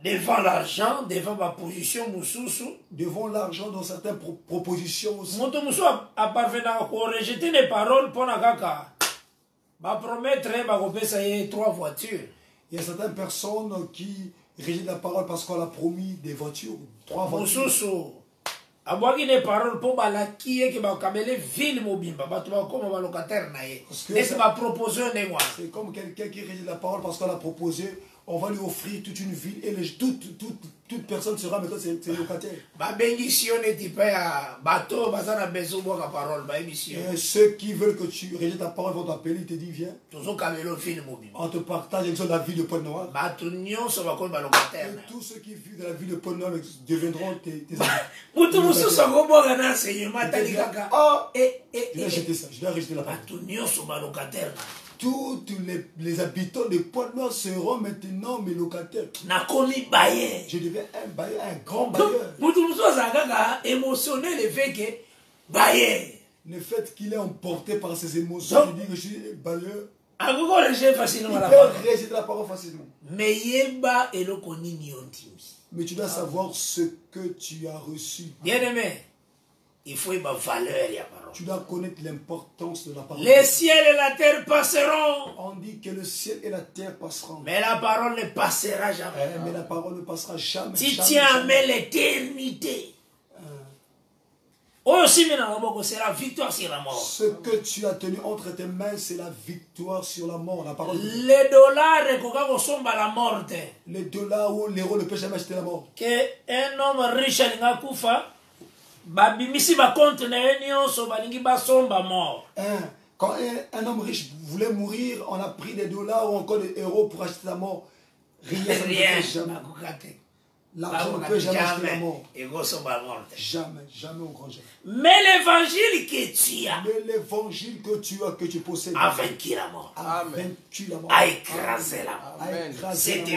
devant l'argent, devant ma position, devant l'argent dans certaines propositions aussi. Moto musu a parvenu à rejeter les paroles pour nakaka. Va promettre va kopesa 3 voitures. Il y a certaines personnes qui rejettent la parole parce qu'on a promis des voitures, 3 voitures. Mususu abwaki les paroles pour balaki que ba kamele ville mobimba ba to comme ba locataire na ye. N'est pas proposé ne moi. C'est comme quelqu'un qui rejette la parole parce qu'on a proposé, on va lui offrir toute une ville et toute personne sera maintenant c'est locataire. Ba bénédiction n'est pas à bateau bazana besoin boire la parole ba émission. Et ceux qui veulent que tu rejettes la parole vont t'appeler, ils te disent viens. Toujours kamelo ville mobimba. On te partage la vie de Paul Noir. Ba tout nion so ba comme ba locataire. Et tous ceux qui vivent de la vie de Paul Noir deviendront tes amis. Mutu musu so go boire na enseignement tali kaka. Ah, je vais rejeter ça, je vais rejeter la parole. Ba tout nion so ba locataire. Tous les habitants de Port-Noir seront maintenant mes locataires. Je deviens un bailleur, un grand bailleur. Émotionné le fait que bailleur. Le fait qu'il est emporté par ses émotions, il dit que je suis bailleur. Il peut rejeter la parole facilement. Mais tu dois savoir ce que tu as reçu. Bien-aimé, il faut une valeur la parole. Tu dois connaître l'importance de la parole. Les ciels et la terre passeront. On dit que le ciel et la terre passeront. Mais la parole ne passera jamais. Mais la parole ne passera jamais. Tu tiens à l'éternité. Aussi, c'est la victoire sur la mort. Ce que tu as tenu entre tes mains, c'est la victoire sur la mort. La parole. Les dollars, la mort. Les dollars ou l'euro ne peut jamais acheter la mort. Que un homme riche a kufa. Babimisi ba compte na nyonso balingi basomba mort. Quand un homme riche voulait mourir, on a pris des dollars ou encore des euros pour acheter la mort. Rien. L'argent ne peut jamais acheter la mort. Jamais, jamais au grand jamais. Mais l'évangile que tu as. Mais l'évangile que tu as, que tu possèdes. A vaincu la mort. A vaincu la mort. A écrasé la mort. Cet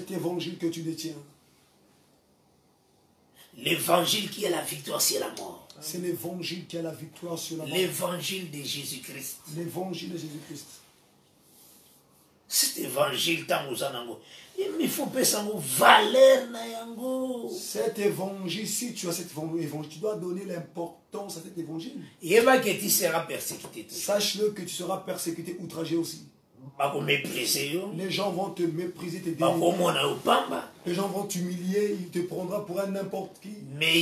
évangile que tu détiens. L'évangile qui est la victoire sur la mort. C'est l'évangile qui est la victoire sur la mort. L'évangile de Jésus-Christ. L'évangile de Jésus-Christ. Cet évangile, il faut payer valeur. Cet évangile, si tu as cet évangile, tu dois donner l'importance à cet évangile. Tu seras persécuté. Sache-le que tu seras persécuté, outragé aussi. Les gens vont te mépriser, te dénigrer. Les gens vont t'humilier, ils te prendront pour un n'importe qui. Mais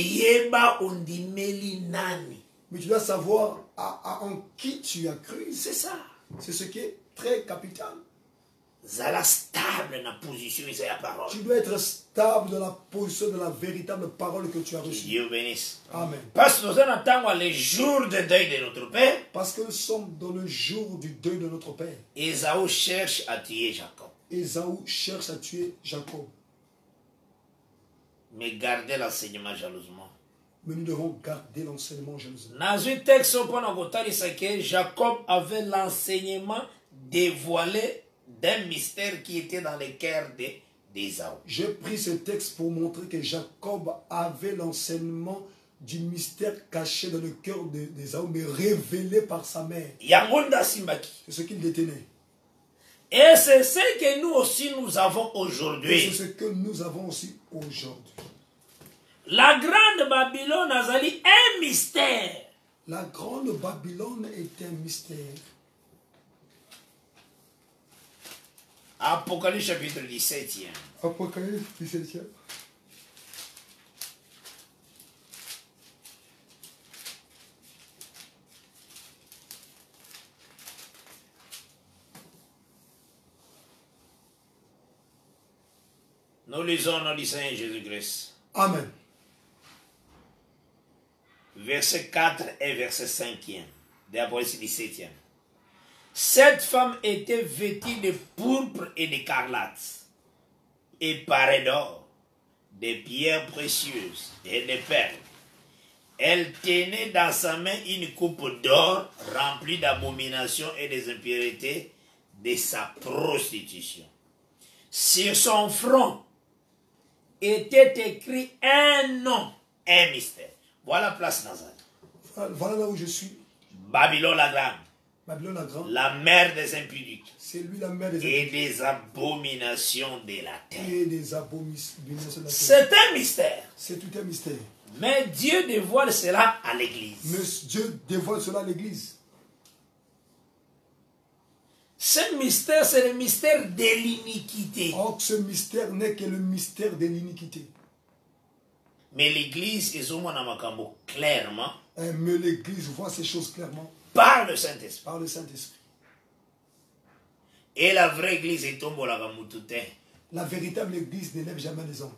tu dois savoir en qui tu as cru. C'est ça. C'est ce qui est très capital. Stable dans la position de la parole. Tu dois être stable dans la position de la véritable parole que tu as reçue. Dieu bénisse. Amen. Parce que nous attendons les jours de deuil de notre Père. Parce que nous sommes dans le jour du deuil de notre Père. Ésaü cherche à tuer Jacob. Ésaü cherche à tuer Jacob. Mais gardez l'enseignement jalousement. Mais nous devons garder l'enseignement jalousement. Dans un texte, Jacob avait l'enseignement dévoilé d'un mystère qui était dans le cœur d'Ésaü. J'ai pris ce texte pour montrer que Jacob avait l'enseignement du mystère caché dans le cœur d'Ésaü, mais révélé par sa mère. C'est ce qu'il détenait. Et c'est ce que nous aussi nous avons aujourd'hui. C'est ce que nous avons aussi aujourd'hui. La grande Babylone a un mystère. La grande Babylone est un mystère. Apocalypse chapitre 17e. Apocalypse 17e. Nous lisons au nom du Seigneur Jésus-Christ. Amen. Verset 4 et verset 5e. D'Apocalypse 17e. Cette femme était vêtue de pourpre et d'écarlate, et parée d'or, de pierres précieuses et de perles. Elle tenait dans sa main une coupe d'or remplie d'abominations et des impuretés de sa prostitution. Sur son front était écrit un nom, un mystère. Voilà la place Nazareth. Voilà là où je suis. Babylone la grande. Babylone la grande. La mère des impudiques. C'est lui la mère des Et impudiques. des abominations de la terre. Et des abominations de la terre. C'est un mystère. C'est tout un mystère. Mais Dieu dévoile cela à l'église. Mais Dieu dévoile cela à l'église. Ce mystère, c'est le mystère de l'iniquité. Or, ce mystère n'est que le mystère de l'iniquité. Mais l'église, ils ont clairement Mais l'église voit ces choses clairement par le Saint-Esprit. par le Saint-Esprit. Et la vraie église est tombée la gamutute. La véritable église n'élève jamais les hommes.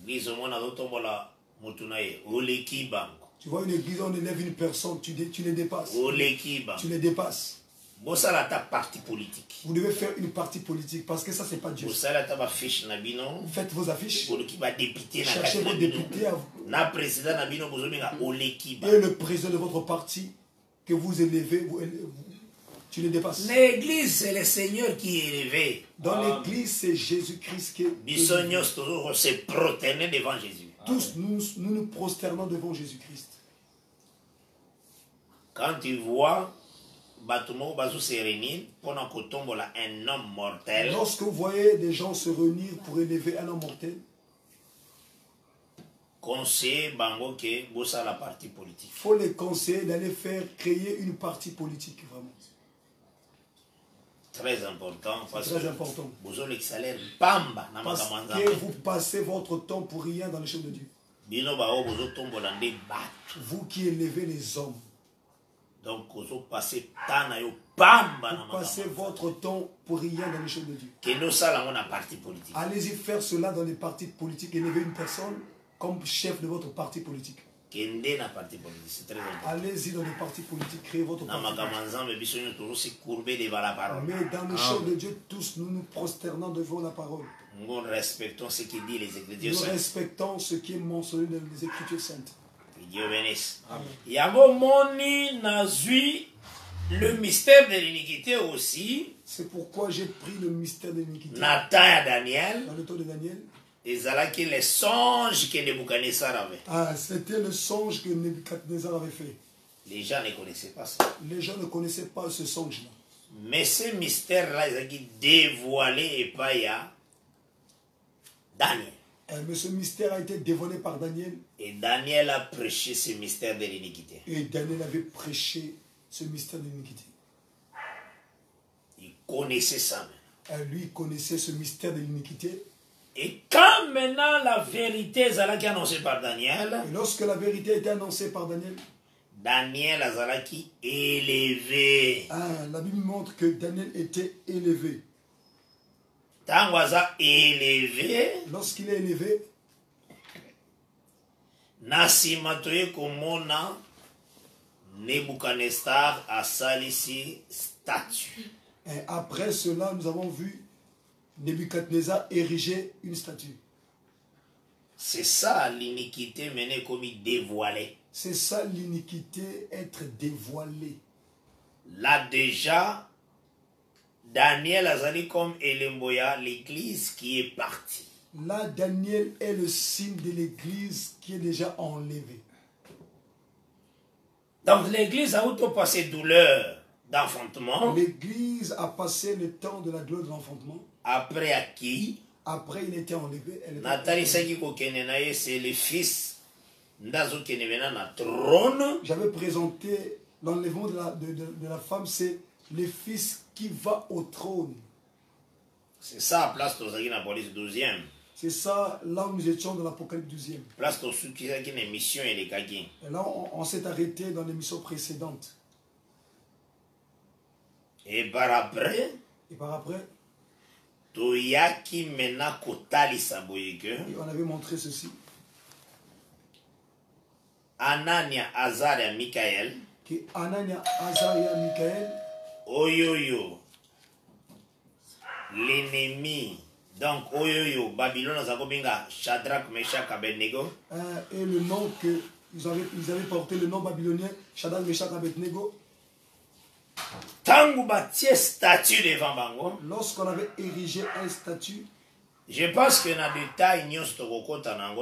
L'église au moins a tombé la mutunaye. Oleki banko. Tu vois une église, on élève une personne, tu les dépasses. Oleki banko. Tu les dépasses. Bosala ta parti politique. Vous devez faire une partie politique parce que ça, c'est pas Dieu. Bosala ta fiche nabino. Faites vos affiches. Oleki ba député na Cherchez vos députés à vous. na président nabino bozominga oleki ba. Et le président de votre parti que vous élevez, tu les dépasses. L'église, c'est le Seigneur qui est élevé. Dans l'église, c'est Jésus-Christ qui est élevé. Bisognos toujours se prosterner devant Jésus. Tous, nous nous prosternons devant Jésus-Christ. Quand tu vois Batumo Bazou se réunir pendant que tombe là un homme mortel, Lorsque vous voyez des gens se réunir pour élever un homme mortel, conseiller Bango que bossa la partie politique. il faut les conseiller d'aller faire créer une partie politique, vraiment. Très important parce Très que important. vous avez le salaire bamba na Parce makamanza. que vous passez votre temps pour rien dans les choses de Dieu. Bino bao bozo tombe là nde bat. Vous qui élevez les hommes, Donc vous passez temps na yo bamba na vous passez makamanza. votre temps pour rien dans les choses de Dieu. Que nous ça la partie politique. Allez-y faire cela dans les partis politiques. Élevez une personne comme chef de votre parti politique. Kende na partie politique, c'est très important. Allez-y dans les partis politiques, créez votre Na parti politique. makamanza mais bisogno toujours se courber devant la parole. Mais dans les choses de Dieu, tous nous nous prosternons devant la parole. Nous respectons ce que dit les Écritures Nous saintes. respectons ce qui est mentionné dans les Écritures saintes. Que Dieu bénisse. Yango moni nazui le mystère de l'iniquité aussi. C'est pourquoi j'ai pris le mystère de l'iniquité. Nathan et Daniel. Dans le temps de Daniel, Ils allaient que les songes que Nebuchadnezzar avait. c'était le songe que Nebuchadnezzar avait fait. Les gens ne connaissaient pas ça. Les gens ne connaissaient pas ce songe-là. Mais ce mystère-là, ils ont dévoilé et pas à Daniel. Mais ce mystère a été dévoilé par Daniel. Et Daniel a prêché ce mystère de l'iniquité. Et Daniel avait prêché ce mystère de l'iniquité. Il connaissait ça. Lui connaissait ce mystère de l'iniquité. Et quand maintenant la vérité est annoncée par Daniel, Et lorsque la vérité a été annoncée par Daniel, Daniel Azalaki élevé. la Bible montre que Daniel était élevé. Tangwaza élevé. Lorsqu'il est élevé, Nasimatoye komona Nebuchadnezzar a salisi statue. et après cela, nous avons vu Nebuchadnezzar ériger une statue. C'est ça l'iniquité menée comme dévoilée. C'est ça l'iniquité, être dévoilée. Là déjà, Daniel Azali comme Elemboya, l'église qui est partie. Là, Daniel est le signe de l'église qui est déjà enlevée. Donc l'église a passé douleur d'enfantement. L'église a passé le temps de la gloire de l'enfantement. Après acquis. Après, il était enlevé. Elle était Nathalie Saki Kokenenaye, c'est le fils Ndazo Kenemena na trône. J'avais présenté l'enlèvement de la femme, c'est le fils qui va au trône. C'est ça, place Tozaki na police 12e. C'est ça, là où nous étions dans l'Apocalypse 12e. Place Tosu qui a une émission et les Kaki. Et là, on s'est arrêté dans l'émission précédente. Et par après, Et par après, Toyaki mena Kotali Saboyeke. et on avait montré ceci. Anania, Azaria, Michael. Que Anania, Azaria, Michael, Oyoyo. L'ennemi. Donc, Oyoyo, Babylone, Zakobinga, Shadrach, Meshach, Abednego. et le nom que ils avaient porté, le nom babylonien, Shadrach, Meshach, Abednego. Tangu batie statue devant Bango. Lorsqu'on avait érigé un statut, Je pense que dans le détail, nous sommes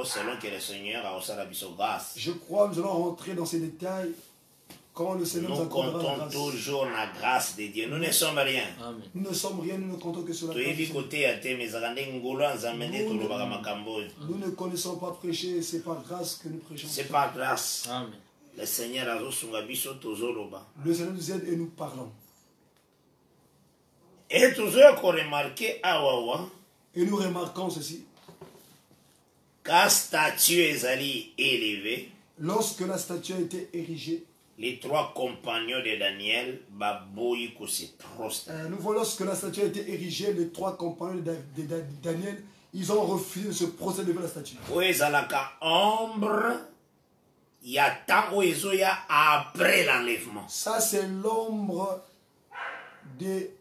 selon que le Seigneur a aussi la grâce. je crois que nous allons rentrer dans ces détails Quand le Seigneur nous comptons toujours la grâce de Dieu. Nous ne sommes rien. Amen. Nous ne sommes rien, nous ne comptons que sur la grâce. Nous ne connaissons pas prêcher, c'est par grâce que nous prêchons. C'est par grâce. Amen. Le Seigneur a Le Seigneur nous aide et nous parlons. Et toujours qu'on remarque et nous remarquons ceci. Quand la statue est élevée, lorsque la statue a été érigée, les 3 compagnons de Daniel, nous voyons lorsque la statue a été érigée, les 3 compagnons de Daniel, ils ont refusé de se procéder devant la statue. Il y a tant après l'enlèvement. Ça, c'est l'ombre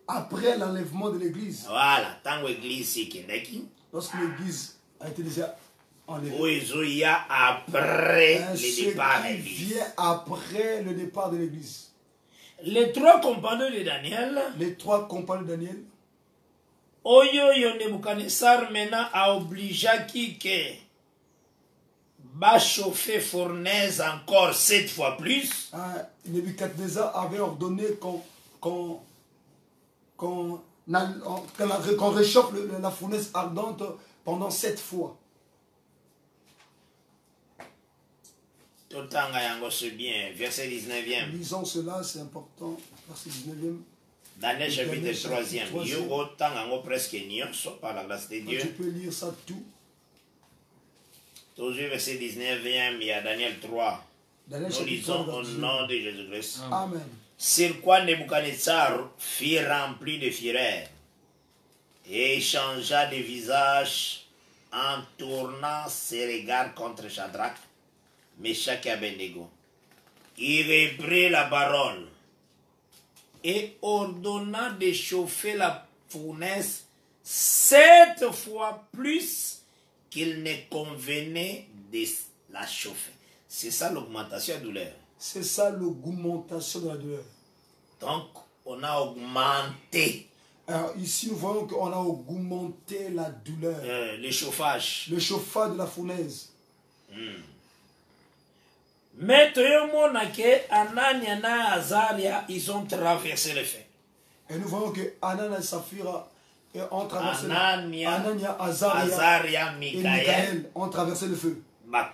après l'enlèvement de l'église. Voilà, tant l'église lorsque l'église a été déjà enlevée. Il y a après le départ de l'église. Vient après le départ de l'église. Les 3 compagnons de Daniel. Les 3 compagnons de Daniel. Oyo Nebuchadnezzar maintenant a obligé que va chauffer fournaise encore 7 fois plus. Nebuchadnezzar avait ordonné qu'on réchauffe la fournaise ardente pendant 7 fois. C'est bien, verset 19e. Lisons cela, c'est important. Verset 19e. Daniel chapitre 3e. Presque par la grâce de Dieu. Tu peux lire ça tout. Toujours verset 19e, il y a Daniel 3. Nous lisons au nom de Jésus-Christ. Amen. Sur quoi Nebuchadnezzar fut rempli de fureur et changea de visage en tournant ses regards contre Shadrach, Meshach et Abednego. Il reprit la parole et ordonna de chauffer la fournaise 7 fois plus qu'il ne convenait de la chauffer. C'est ça l'augmentation de douleur. C'est ça l'augmentation de la douleur. Donc, on a augmenté. Alors ici, nous voyons qu'on a augmenté la douleur. Le chauffage. Le chauffage de la fournaise. Mais Anania et Azaria, ils ont traversé le feu. Et nous voyons que Anania et Saphira ont traversé le feu. Anania, Azaria, et Michaël ont traversé le feu. Mais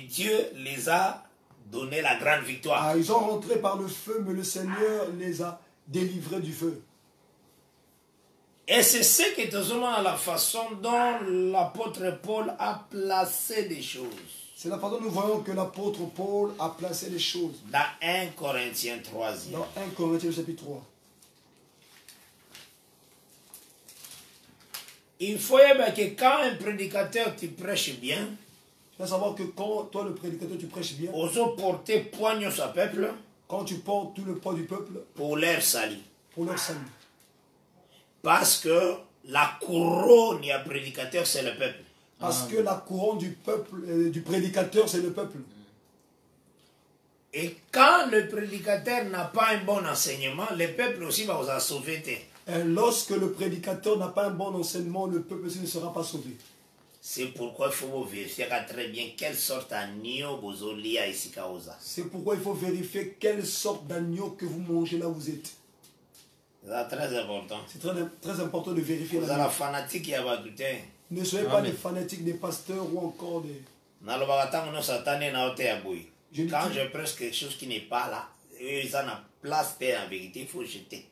Dieu les a donné la grande victoire. Ils ont rentré par le feu, mais le Seigneur les a délivrés du feu. Et c'est ce qui est seulement la façon dont l'apôtre Paul a placé des choses. C'est la façon dont nous voyons que l'apôtre Paul a placé les choses. Dans 1 Corinthiens 3. Dans 1 Corinthiens chapitre 3. Il faut que quand un prédicateur tu prêches bien, tu vas savoir que quand toi le prédicateur tu prêches bien, oser porter poigne sur peuple, quand tu portes tout le poids du peuple pour leur salut. Pour leur salut. Parce que la couronne du prédicateur c'est le peuple. Parce que la couronne du peuple, du prédicateur, c'est le peuple. Et quand le prédicateur n'a pas un bon enseignement, le peuple aussi va vous sauver. Et lorsque le prédicateur n'a pas un bon enseignement, le peuple aussi ne sera pas sauvé. C'est pourquoi il faut vérifier très bien quelle sorte d'agneau vous avez ici. C'est pourquoi il faut vérifier quelle sorte d'agneau que vous mangez là où vous êtes. C'est très important. C'est très important de vérifier. Vous êtes la fanatique qui a battu. Ne soyez pas des fanatiques, des pasteurs ou encore des... Quand je prêche quelque chose qui n'est pas là, ils ont la place en vérité, il faut jeter.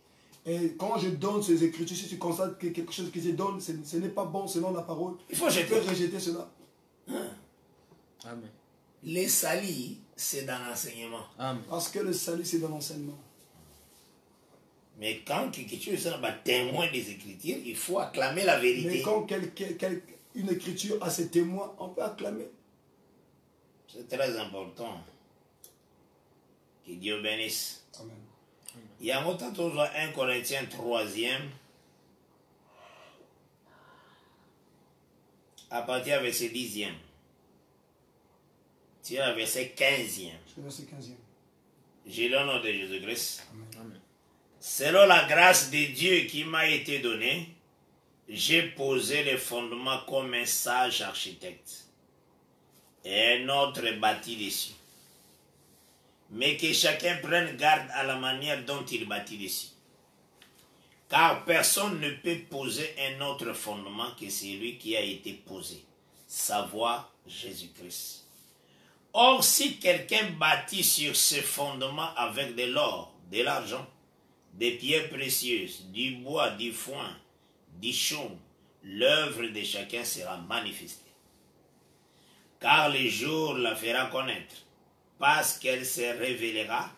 Et quand je donne ces écritures, si tu constates que quelque chose que je donne, ce n'est pas bon selon la parole, il faut jeter. Tu peux rejeter cela. Amen. Les salis, c'est dans l'enseignement. Parce que le salut, c'est dans l'enseignement. Mais quand quelque chose est témoin des Écritures, il faut acclamer la vérité. Mais quand une écriture a ses témoins, on peut acclamer. C'est très important. Que Dieu bénisse. Amen. Il y a un 1 Corinthiens 3e. À partir du verset 10e. C'est le verset 15e. C'est le verset 15e. J'ai le nom de Jésus-Christ. Amen. Selon la grâce de Dieu qui m'a été donnée, j'ai posé les fondements comme un sage architecte et un autre bâti dessus. mais que chacun prenne garde à la manière dont il bâtit dessus. Car personne ne peut poser un autre fondement que celui qui a été posé, savoir Jésus-Christ. Or, si quelqu'un bâtit sur ce fondement avec de l'or, de l'argent, des pierres précieuses, du bois, du foin, du chaume, l'œuvre de chacun sera manifestée. Car le jour la fera connaître, parce qu'elle se révélera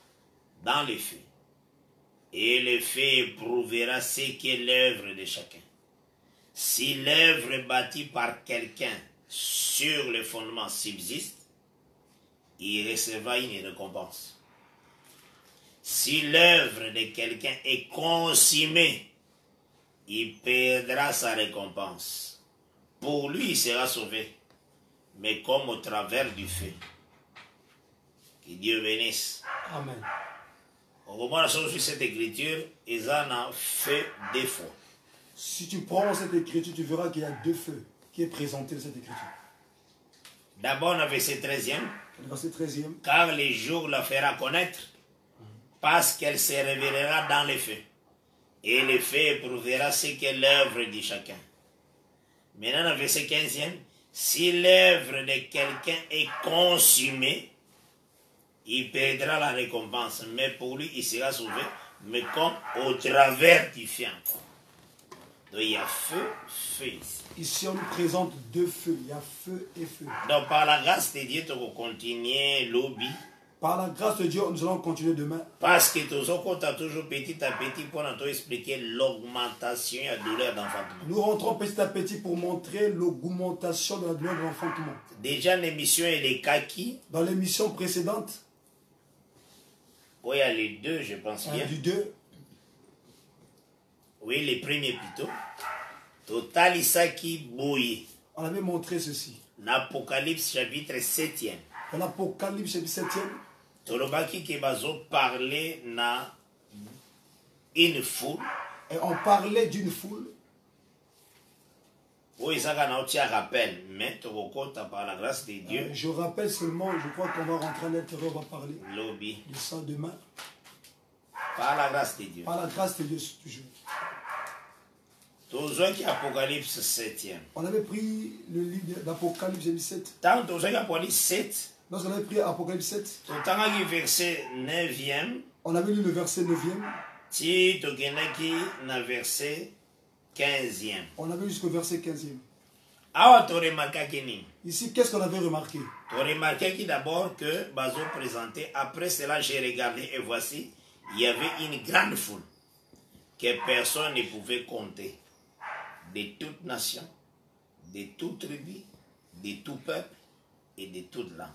dans les faits. Et le fait éprouvera ce qu'est l'œuvre de chacun. Si l'œuvre bâtie par quelqu'un sur le fondement subsiste, il recevra une récompense. Si l'œuvre de quelqu'un est consumée, il perdra sa récompense. Pour lui, il sera sauvé, mais comme au travers du feu. Que Dieu bénisse. Amen. Au moment où on suit cette écriture, ils en ont fait défaut. Si tu prends cette écriture, tu verras qu'il y a deux feux qui est présenté dans cette écriture. D'abord, on a verset 13e. Le verset 13e. Car les jours la fera connaître, parce qu'elle se révélera dans les faits. Et les faits éprouvera ce qu'est l'œuvre de chacun. Maintenant, dans le verset 15e, si l'œuvre de quelqu'un est consumée, il perdra la récompense, mais pour lui, il sera sauvé, mais comme au travers du feu encore. Donc il y a feu, feu ici. Ici, on nous présente deux feux. Il y a feu et feu. Donc par la grâce de Dieu, tu vas continuer lobby. Par la grâce de Dieu, nous allons continuer demain. Parce que tu as toujours petit à petit pour nous expliquer l'augmentation et la douleur d'enfantement. Nous rentrons petit à petit pour montrer l'augmentation de la douleur de l'enfantement. Déjà, l'émission et les kaki. Dans l'émission précédente, oui, il y a les deux, je pense bien. Du 2. Oui, les premiers plutôt. Total Isaki Bouye. On avait montré ceci. L'Apocalypse chapitre 7e. Dans l'Apocalypse chapitre 7e. Tolobaki Kebazo parlait na une foule. Et on parlait d'une foule. Oui, ça a rappel. Mais Tokokota, par la grâce de Dieu. Je rappelle seulement, je crois qu'on va rentrer à l'intérieur, on va parler Lobby. de ça demain. Par la grâce de Dieu. Par la grâce de Dieu, toujours. Apocalypse 7e. On avait pris le livre d'Apocalypse 7. Tant Apocalypse 7. Lorsqu'on avait pris Apocalypse 7, verset 9e. on avait lu le verset 9e. Si Tokenaki na verset 15e. On avait lu jusqu'au verset 15e. Ici, qu'est-ce qu'on avait remarqué? Tu as remarqué d'abord que Bazo présentait. Après cela, j'ai regardé et voici, il y avait une grande foule que personne ne pouvait compter. De toute nation, de toute tribu, de tout peuple et de toute langue.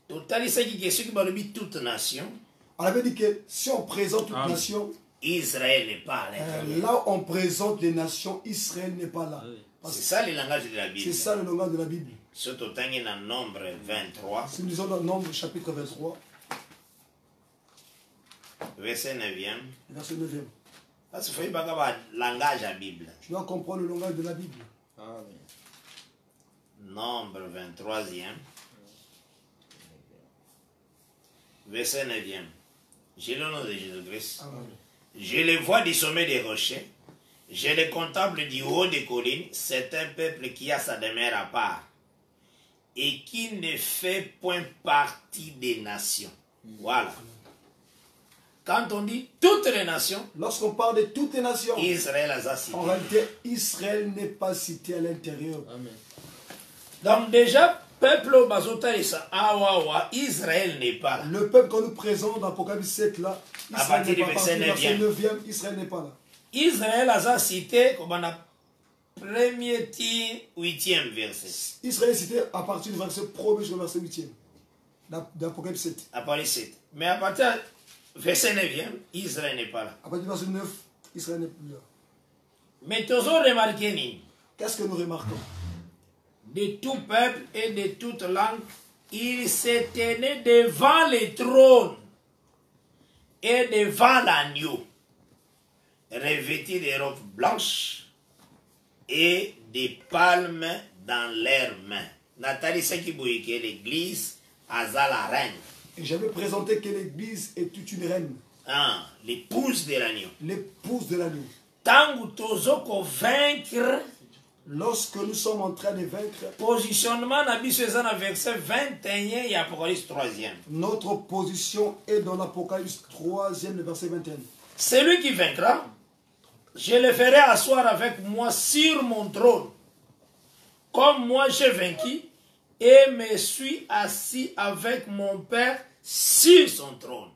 Total, il s'agit de ceux qui m'ont dit toute nation. On avait dit que si on présente toute nation, Israël n'est pas là. Là, on présente les nations, Israël n'est pas là. C'est ça le langage de la Bible. C'est ça le langage de la Bible. Surtout dans Nombre 23. Si nous lisons dans Nombre chapitre 23, verset 9e. Verset 9e. Parce qu'il faut pas le langage de la Bible. Tu dois comprendre le langage de la Bible. Amen. Nombre 23e. Verset 9e. J'ai le nom de Jésus-Christ. Je les vois du sommet des rochers. Je les contemple du haut des collines. C'est un peuple qui a sa demeure à part et qui ne fait point partie des nations. Voilà. Quand on dit toutes les nations, lorsqu'on parle de toutes les nations, Israël a cité. En réalité, Israël n'est pas cité à l'intérieur. Donc déjà, peuple Bazota et ça, Israël n'est pas là. Le peuple qu'on nous présente dans Apocalypse 7 là, à partir du verset 9e, Israël n'est pas là. Israël a cité comme on a premier 8e verset. Israël est cité à partir du verset 1er jusqu'au verset 8e d'Apocalypse 7. Apocalypse 7. Mais à partir du verset 9e, Israël n'est pas là. À partir du verset 9, Israël n'est plus là. Mais tu as remarqué, qu'est-ce que nous remarquons? De tout peuple et de toute langue, il se tenait devant le trône et devant l'agneau, revêtis de robes blanches et des palmes dans leurs mains. Nathalie Sakibouyeke, l'église, Aza la reine. Et j'avais présenté que l'Église est toute une reine. Ah, l'épouse de l'agneau. L'épouse de l'agneau. Tangu tozoko vaincre. Lorsque nous sommes en train de vaincre, Positionnement na biso eza na verset 21 et Apocalypse 3e. notre position est dans l'Apocalypse 3e, le verset 21. Celui qui vaincra, je le ferai asseoir avec moi sur mon trône, comme moi j'ai vaincu et me suis assis avec mon Père sur son trône.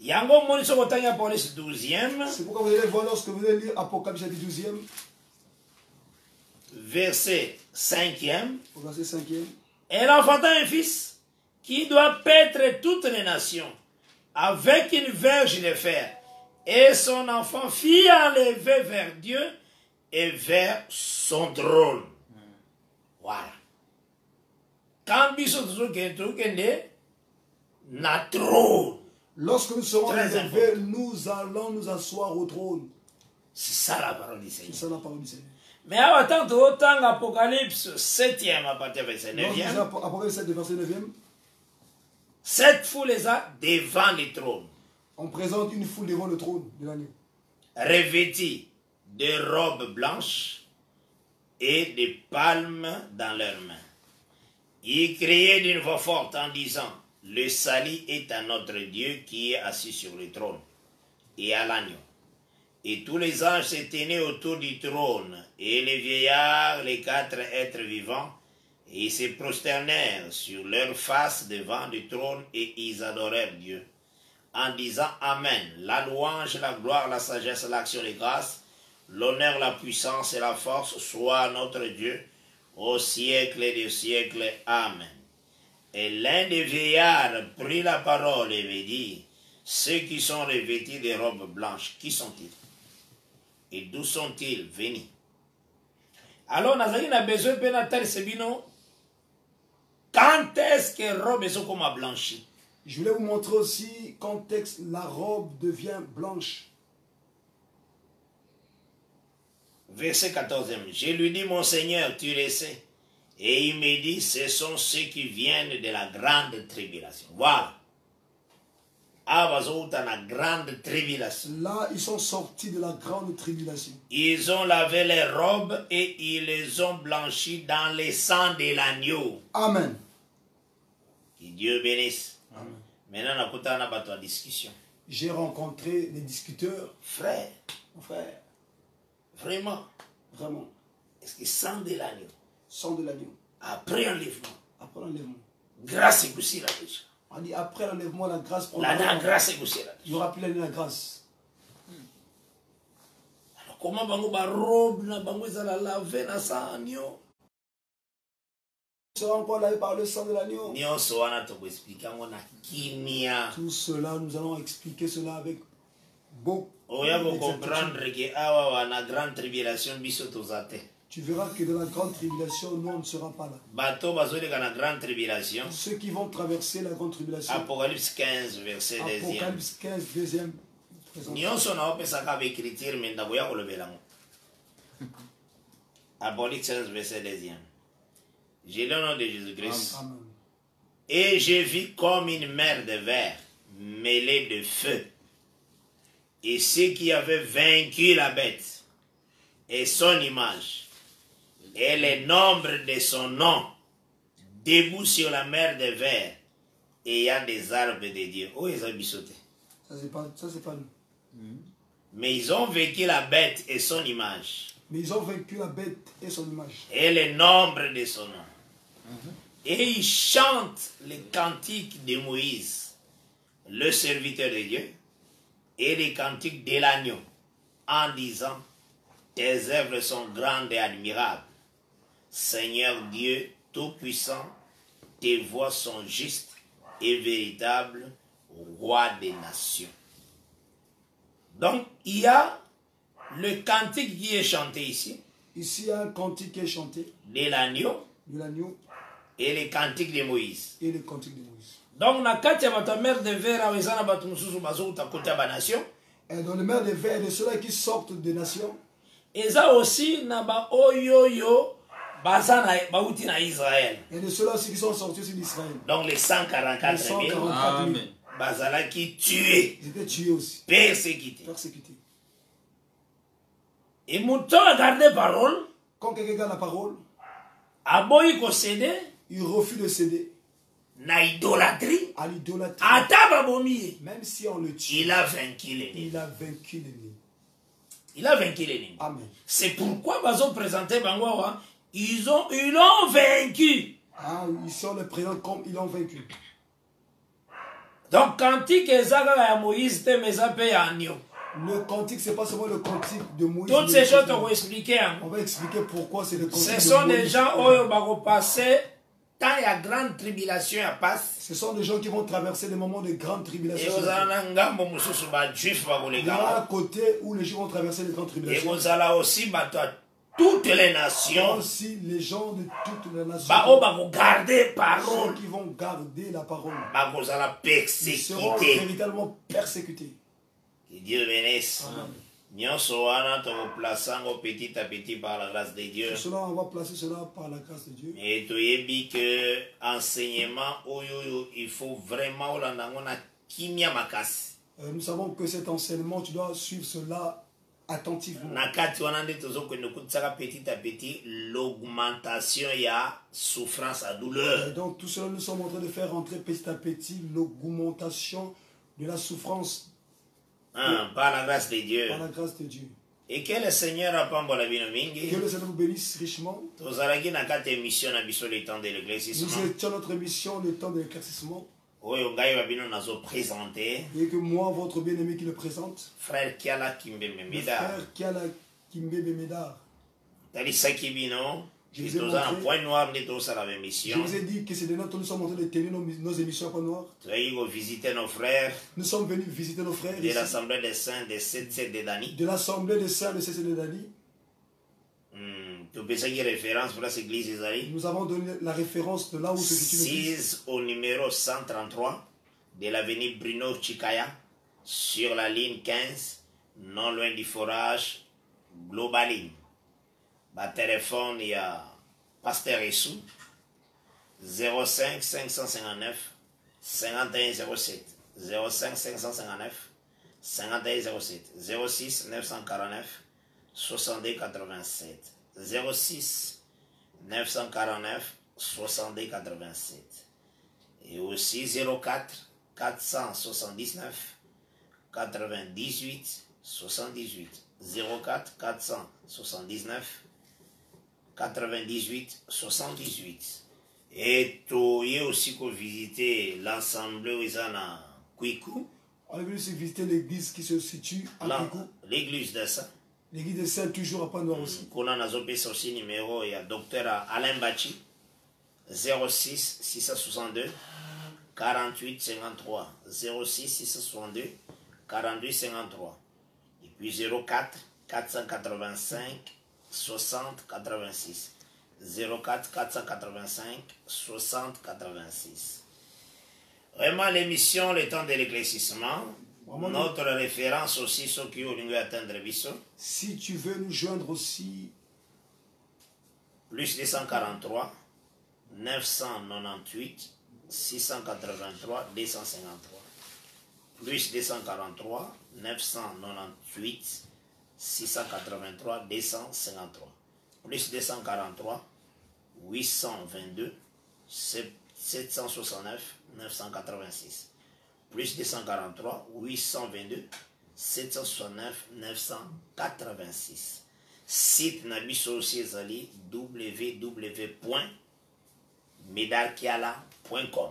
Yango moni soko tangi Apocalypse 12e, C'est pourquoi vous allez voir lorsque vous allez lire Apocalypse 12e, verset 5e. au verset 5e. Elle enfanta un fils qui doit paître toutes les nations avec une verge de fer. Et son enfant fit enlever vers Dieu et vers son trône. Voilà. Quand biso tozokende na trône. Lorsque nous serons Très élevés, nous allons nous asseoir au trône. C'est ça la parole du C'est Seigneur. ça la parole du Seigneur. Mais à tant autant Apocalypse 7e à partir de verset Lorsque nous 9e. lisons Apocalypse 7, verset 9e, Cette foule est devant le trône, on présente une foule devant le trône de l'agneau, revêtis de robes blanches et de palmes dans leurs mains. Ils criaient d'une voix forte en disant, le salut est à notre Dieu qui est assis sur le trône et à l'agneau. Et tous les anges se tenaient autour du trône, et les vieillards, les 4 êtres vivants, et ils se prosternèrent sur leur face devant le trône, et ils adorèrent Dieu, en disant Amen. La louange, la gloire, la sagesse, l'action, les grâces, l'honneur, la puissance et la force soient à notre Dieu, au siècle des siècles. Amen. Et l'un des vieillards prit la parole et me dit, ceux qui sont revêtis de robes blanches, qui sont-ils? Et d'où sont-ils venus? Alors, Nazari a besoin de natal sebino. Quand est-ce que robe est comme blanchi? Je voulais vous montrer aussi quand la robe devient blanche. Verset 14e. Je lui dis, mon Seigneur, tu le sais. Et il me dit, ce sont ceux qui viennent de la grande tribulation. Voilà. La grande tribulation. Là, ils sont sortis de la grande tribulation. Ils ont lavé les robes et ils les ont blanchis dans le sang de l'agneau. Amen. Que Dieu bénisse. Amen. Maintenant, on a une discussion. J'ai rencontré des discuteurs. Frère, Mon frère, vraiment, vraiment, est-ce que sang de l'agneau, sang de l'agneau, après enlèvement, après l'enlèvement. grâce et aussi la déjà. On dit après l'enlèvement, la grâce La grâce et aussi la il n'y aura plus la grâce. Alors, comment bango ba robe na bango ezala lavé na sang agneau? Sera encore lavé par le sang de l'agneau. Nyonso wana toko expliquer ngo na kimia. Tout cela, nous allons expliquer cela avec beaucoup Oya ko d'exactitude. comprendre que awa wana grande tribulation biso tozate. Tu verras que dans la grande tribulation, nous, on ne sera pas là. Bato bazoleka na grande tribulation. Ceux qui vont traverser la grande tribulation. Apocalypse 15 verset 2e. Apocalypse 15, deuxième. Nyonso na opesaka ba écriture mais ndako ya kolobela ngo. Apocalypse 15 verset 2e. J'ai le nom de Jésus-Christ. Amen. Et j'ai vu comme une mer de verre mêlée de feu. Et ceux qui avaient vaincu la bête et son image et le nombre de son nom debout sur la mer de verre ayant des arbres de Dieu. Oh, ils ont bisauté. Ça, c'est pas nous. Mais ils ont vaincu la bête et son image Mais ils ont vaincu la bête et son image. et le nombre de son nom. Et ils chantent les cantiques de Moïse, le serviteur de Dieu, et les cantiques de l'agneau, en disant, tes œuvres sont grandes et admirables. Seigneur Dieu Tout-Puissant, tes voies sont justes et véritables, roi des nations. Donc, il y a le cantique qui est chanté ici, Ici, il y a un cantique qui est chanté de l'agneau, de l'agneau et les cantiques de Moïse. et le cantique de Moïse. Donc, na kati ya bato mer de verre awezana bato mususu bazouta kota ba nation. Et dans le mer des vers de ceux-là qui sortent des nations, Eza aussi na ba oyoyo Israël. Et de ceux-là aussi qui sont sortis aussi d'Israël. Donc les 144 000. Amen. Bazala qui tuait. Ils étaient tués aussi. Persécutés. Persécutés. Et Mouton a gardé parole. Quand quelqu'un garde la parole, Aboyi ko cédé. il refuse de céder Na idolâtrie. à l'idolâtrie. Atababomi. Même si on le tue, Il a vaincu l'ennemi. il a vaincu l'ennemi. Il a vaincu l'ennemi. Amen. C'est pourquoi Bazo présenté Bangoa. Ils l'ont vaincu. Ah, ici on le présente comme ils l'ont vaincu. Donc cantique ezaka ya Moïse te meza pe ya agneau. Le cantique, ce n'est pas seulement le cantique de Moïse. Toutes ces choses on va expliquer. On va expliquer pourquoi c'est le cantique de Ce Moïse. sont des gens qui vont passer tant il y a grande tribulation à passe. Ce sont des gens qui vont traverser des moments de grande tribulation. Et vous avez un juif Il y a un côté où les gens vont traverser des grandes et tribulations. vous avez aussi toutes les Il y a nations aussi les gens de toutes les nations vont garder ceux parole. qui vont garder la parole. Vous allez Ils seront persécuter. véritablement persécutés. Que Dieu bénisse. Nyonso wana to plaçant petit à petit par la grâce de Dieu. Pour cela, on va placer cela par la grâce de Dieu. Et tu as dit que enseignement, il faut vraiment kimia makasi. Nous savons que cet enseignement, tu dois suivre cela attentivement. Nakati wana nde tozoko nokutsaka petit à petit l'augmentation ya souffrance à douleur. Et donc tout cela, nous sommes en train de faire entrer petit à petit l'augmentation de la souffrance Par la grâce de Dieu. par la grâce de Dieu. Et que le Seigneur apambola bino mingi. Que le Seigneur vous bénisse richement. Tozalaki na kati émission na biso le temps de Nous l'éclaircissement. étions notre mission, le temps de l'éclaircissement. Oyo ngai babino nazo présenter Et que moi, votre bien-aimé qui le présente, frère Kiala Kimbembe le Meda. frère Kiala Kimbebe Médard. Talisaki bino. Je vous ai Toza na montré. point noir nde tosala Je émission. vous ai dit que c'est de notre nous sommes en train de tenir nos émissions à Point Noir. Toyei ko visiter nos frères Nous sommes venus visiter nos frères de ici, l'Assemblée des Saints de 7 de Dani. de l'Assemblée des Saints de CC de Dali. Topesaki référence pour cette église ezali. Nous avons donné la référence de là où se situe l'église. 6 au numéro 133 de l'avenue Bruno Chikaya sur la ligne 15, non loin du forage Globaline. Ba téléphone, il y a Pasteur Essou 05 559 5107 05 559 5107 06 949 62 87 06 949 62 87 et aussi 04 479 98 78 04 479 98 78 et tu y aussi qu'on visiter l'ensemble où ils en ont Kwiku, On est venu aussi visiter l'église qui se situe à Kikou. l'église de ça. L'église des Saints, toujours à Point Noir aussi. Qu'on a aussi numéro, il y a docteur Alain Bachi 06 662 48 53 06 662 48 53 et puis 04 485 60 86 04 485 60 86. Vraiment l'émission Le temps de l'éclaircissement. Notre référence aussi ceux qui ont atteindre Bisso. Si tu veux nous joindre aussi, Plus 243 998 683 253. Plus 243 998 683 253. Plus 243 822 769 986. Plus 243 822 769 986. Site Nabiso aussi ezali www.medarkiala.com.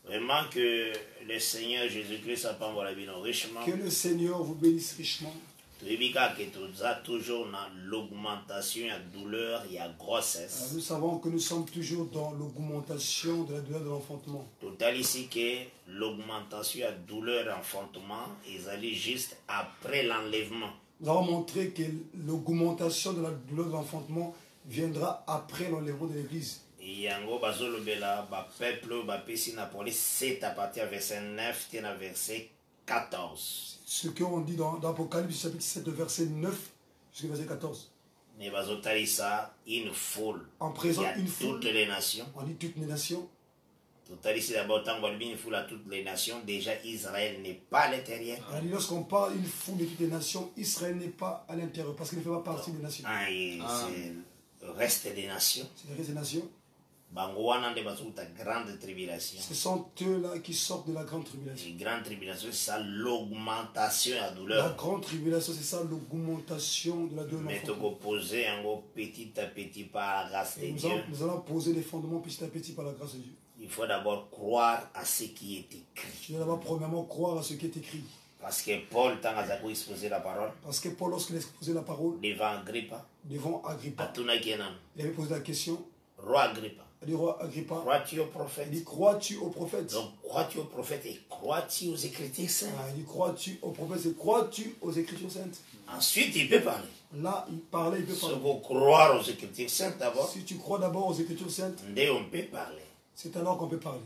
Vraiment que le Seigneur Jésus-Christ a pas richement. que le Seigneur vous bénisse richement. Tu que tu as toujours dans l'augmentation, il y a douleur, il y a grossesse. Nous savons que nous sommes toujours dans l'augmentation de la douleur de l'enfantement. Total ici que l'augmentation, il y a douleur, enfantement, ils allaient juste après l'enlèvement. Nous avons montré que l'augmentation de la douleur de l'enfantement viendra après l'enlèvement de l'église. Et yango bazolobela ba peuple ba pesi na police 7 à partir verset 9 tient verset 14. Ce qu'on dit dans Apocalypse chapitre 7 verset 9 jusqu'au verset 14. Mais bazotalisa une foule. En présent, une foule. Toutes les nations. On dit toutes les nations. Totalisa d'abord, tant qu'on dit une foule à toutes les nations, déjà Israël n'est pas à l'intérieur. Lorsqu'on parle d'une foule de toutes les nations, Israël n'est pas à l'intérieur parce qu'il ne fait pas partie des nations. C'est le reste des nations. C'est le reste des nations. Grande tribulation. Ce sont eux-là qui sortent de la grande tribulation. La grande tribulation, c'est ça l'augmentation de la douleur. La grande tribulation, c'est ça l'augmentation de la douleur. Mais tu peux poser petit à petit par la grâce de Dieu. Nous allons poser les fondements petit à petit par la grâce de Dieu. Il faut d'abord croire à ce qui est écrit. Tu dois d'abord premièrement croire à ce qui est écrit. Parce que Paul, quand il a exposé la parole, lorsqu'il a exposé la parole, devant Agrippa, il avait posé la question. Roi Agrippa. Il dit, roi Agrippa, crois-tu au prophète? Il dit, crois-tu au prophète? Donc, crois-tu au prophète et crois-tu aux Écritures saintes? Il dit, crois-tu au prophète et crois-tu aux Écritures saintes? Ensuite, il peut parler. Là, il parlait, il peut parler. Si vous croire aux Écritures saintes d'abord, si tu crois d'abord aux Écritures saintes, on peut parler. C'est alors qu'on peut parler.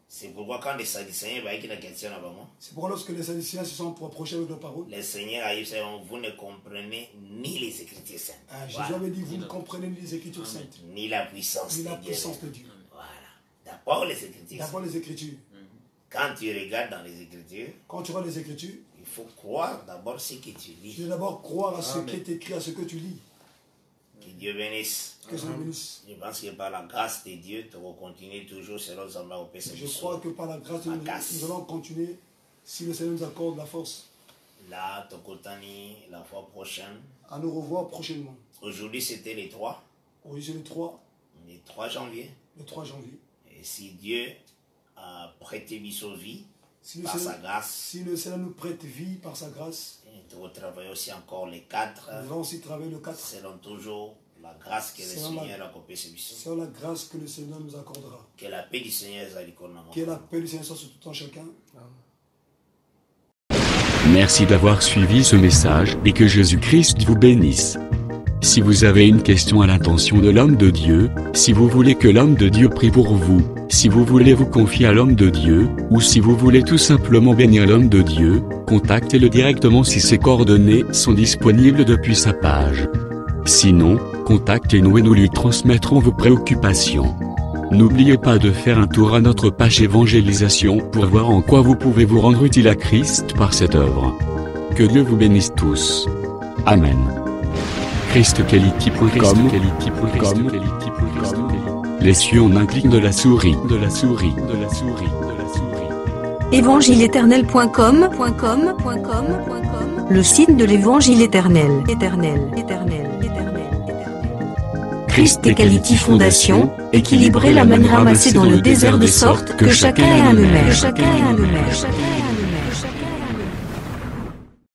C'est pourquoi quand les Sadducéens la question avant, c'est pourquoi lorsque les Sadducéens se sont approchés avec leurs paroles, le Seigneur a dit, vous ne comprenez ni les Écritures saintes. Jésus avait dit, vous ne comprenez ni les Écritures saintes, ni la puissance de Dieu. Voilà. D'abord les Écritures. D'abord les Écritures. Quand tu regardes dans les Écritures, quand tu vois les Écritures, il faut croire d'abord ce que tu lis. Tu dois d'abord croire à ce qui est écrit, à ce que tu lis. Que Dieu bénisse. Que Dieu bénisse. Je pense que par la grâce de Dieu, tu vas continuer toujours selon son au Je crois que par la grâce de Dieu, nous allons continuer si le Seigneur nous accorde la force. Là, Tokotani, la fois prochaine. À nous revoir prochainement. Aujourd'hui, c'était les 3. Aujourd'hui, c'est le 3. Le 3 janvier. Le 3 janvier. Et si Dieu a prêté vie par sa grâce. Si le Seigneur nous prête vie par sa grâce. Tu vas travailler aussi encore les 4. Nous allons aussi travailler le 4. Selon toujours la grâce que le Seigneur a accordée. C'est la grâce que le Seigneur nous accordera. Que la paix du Seigneur soit avec nous. Que la paix du Seigneur soit sur tout un chacun. Merci d'avoir suivi ce message et que Jésus-Christ vous bénisse. Si vous avez une question à l'intention de l'homme de Dieu, si vous voulez que l'homme de Dieu prie pour vous, si vous voulez vous confier à l'homme de Dieu, ou si vous voulez tout simplement bénir l'homme de Dieu, contactez-le directement si ses coordonnées sont disponibles depuis sa page. Sinon, contactez-nous et nous lui transmettrons vos préoccupations. N'oubliez pas de faire un tour à notre page évangélisation pour voir en quoi vous pouvez vous rendre utile à Christ par cette œuvre. Que Dieu vous bénisse tous. Amen. ChristQuality.com. Les cieux en un clic de la souris. Évangile-éternel.com. Le site de l'Évangile éternel. Christ et Quality Fondation, équilibrer la manne ramassée dans le désert de sorte que chacun ait un numère.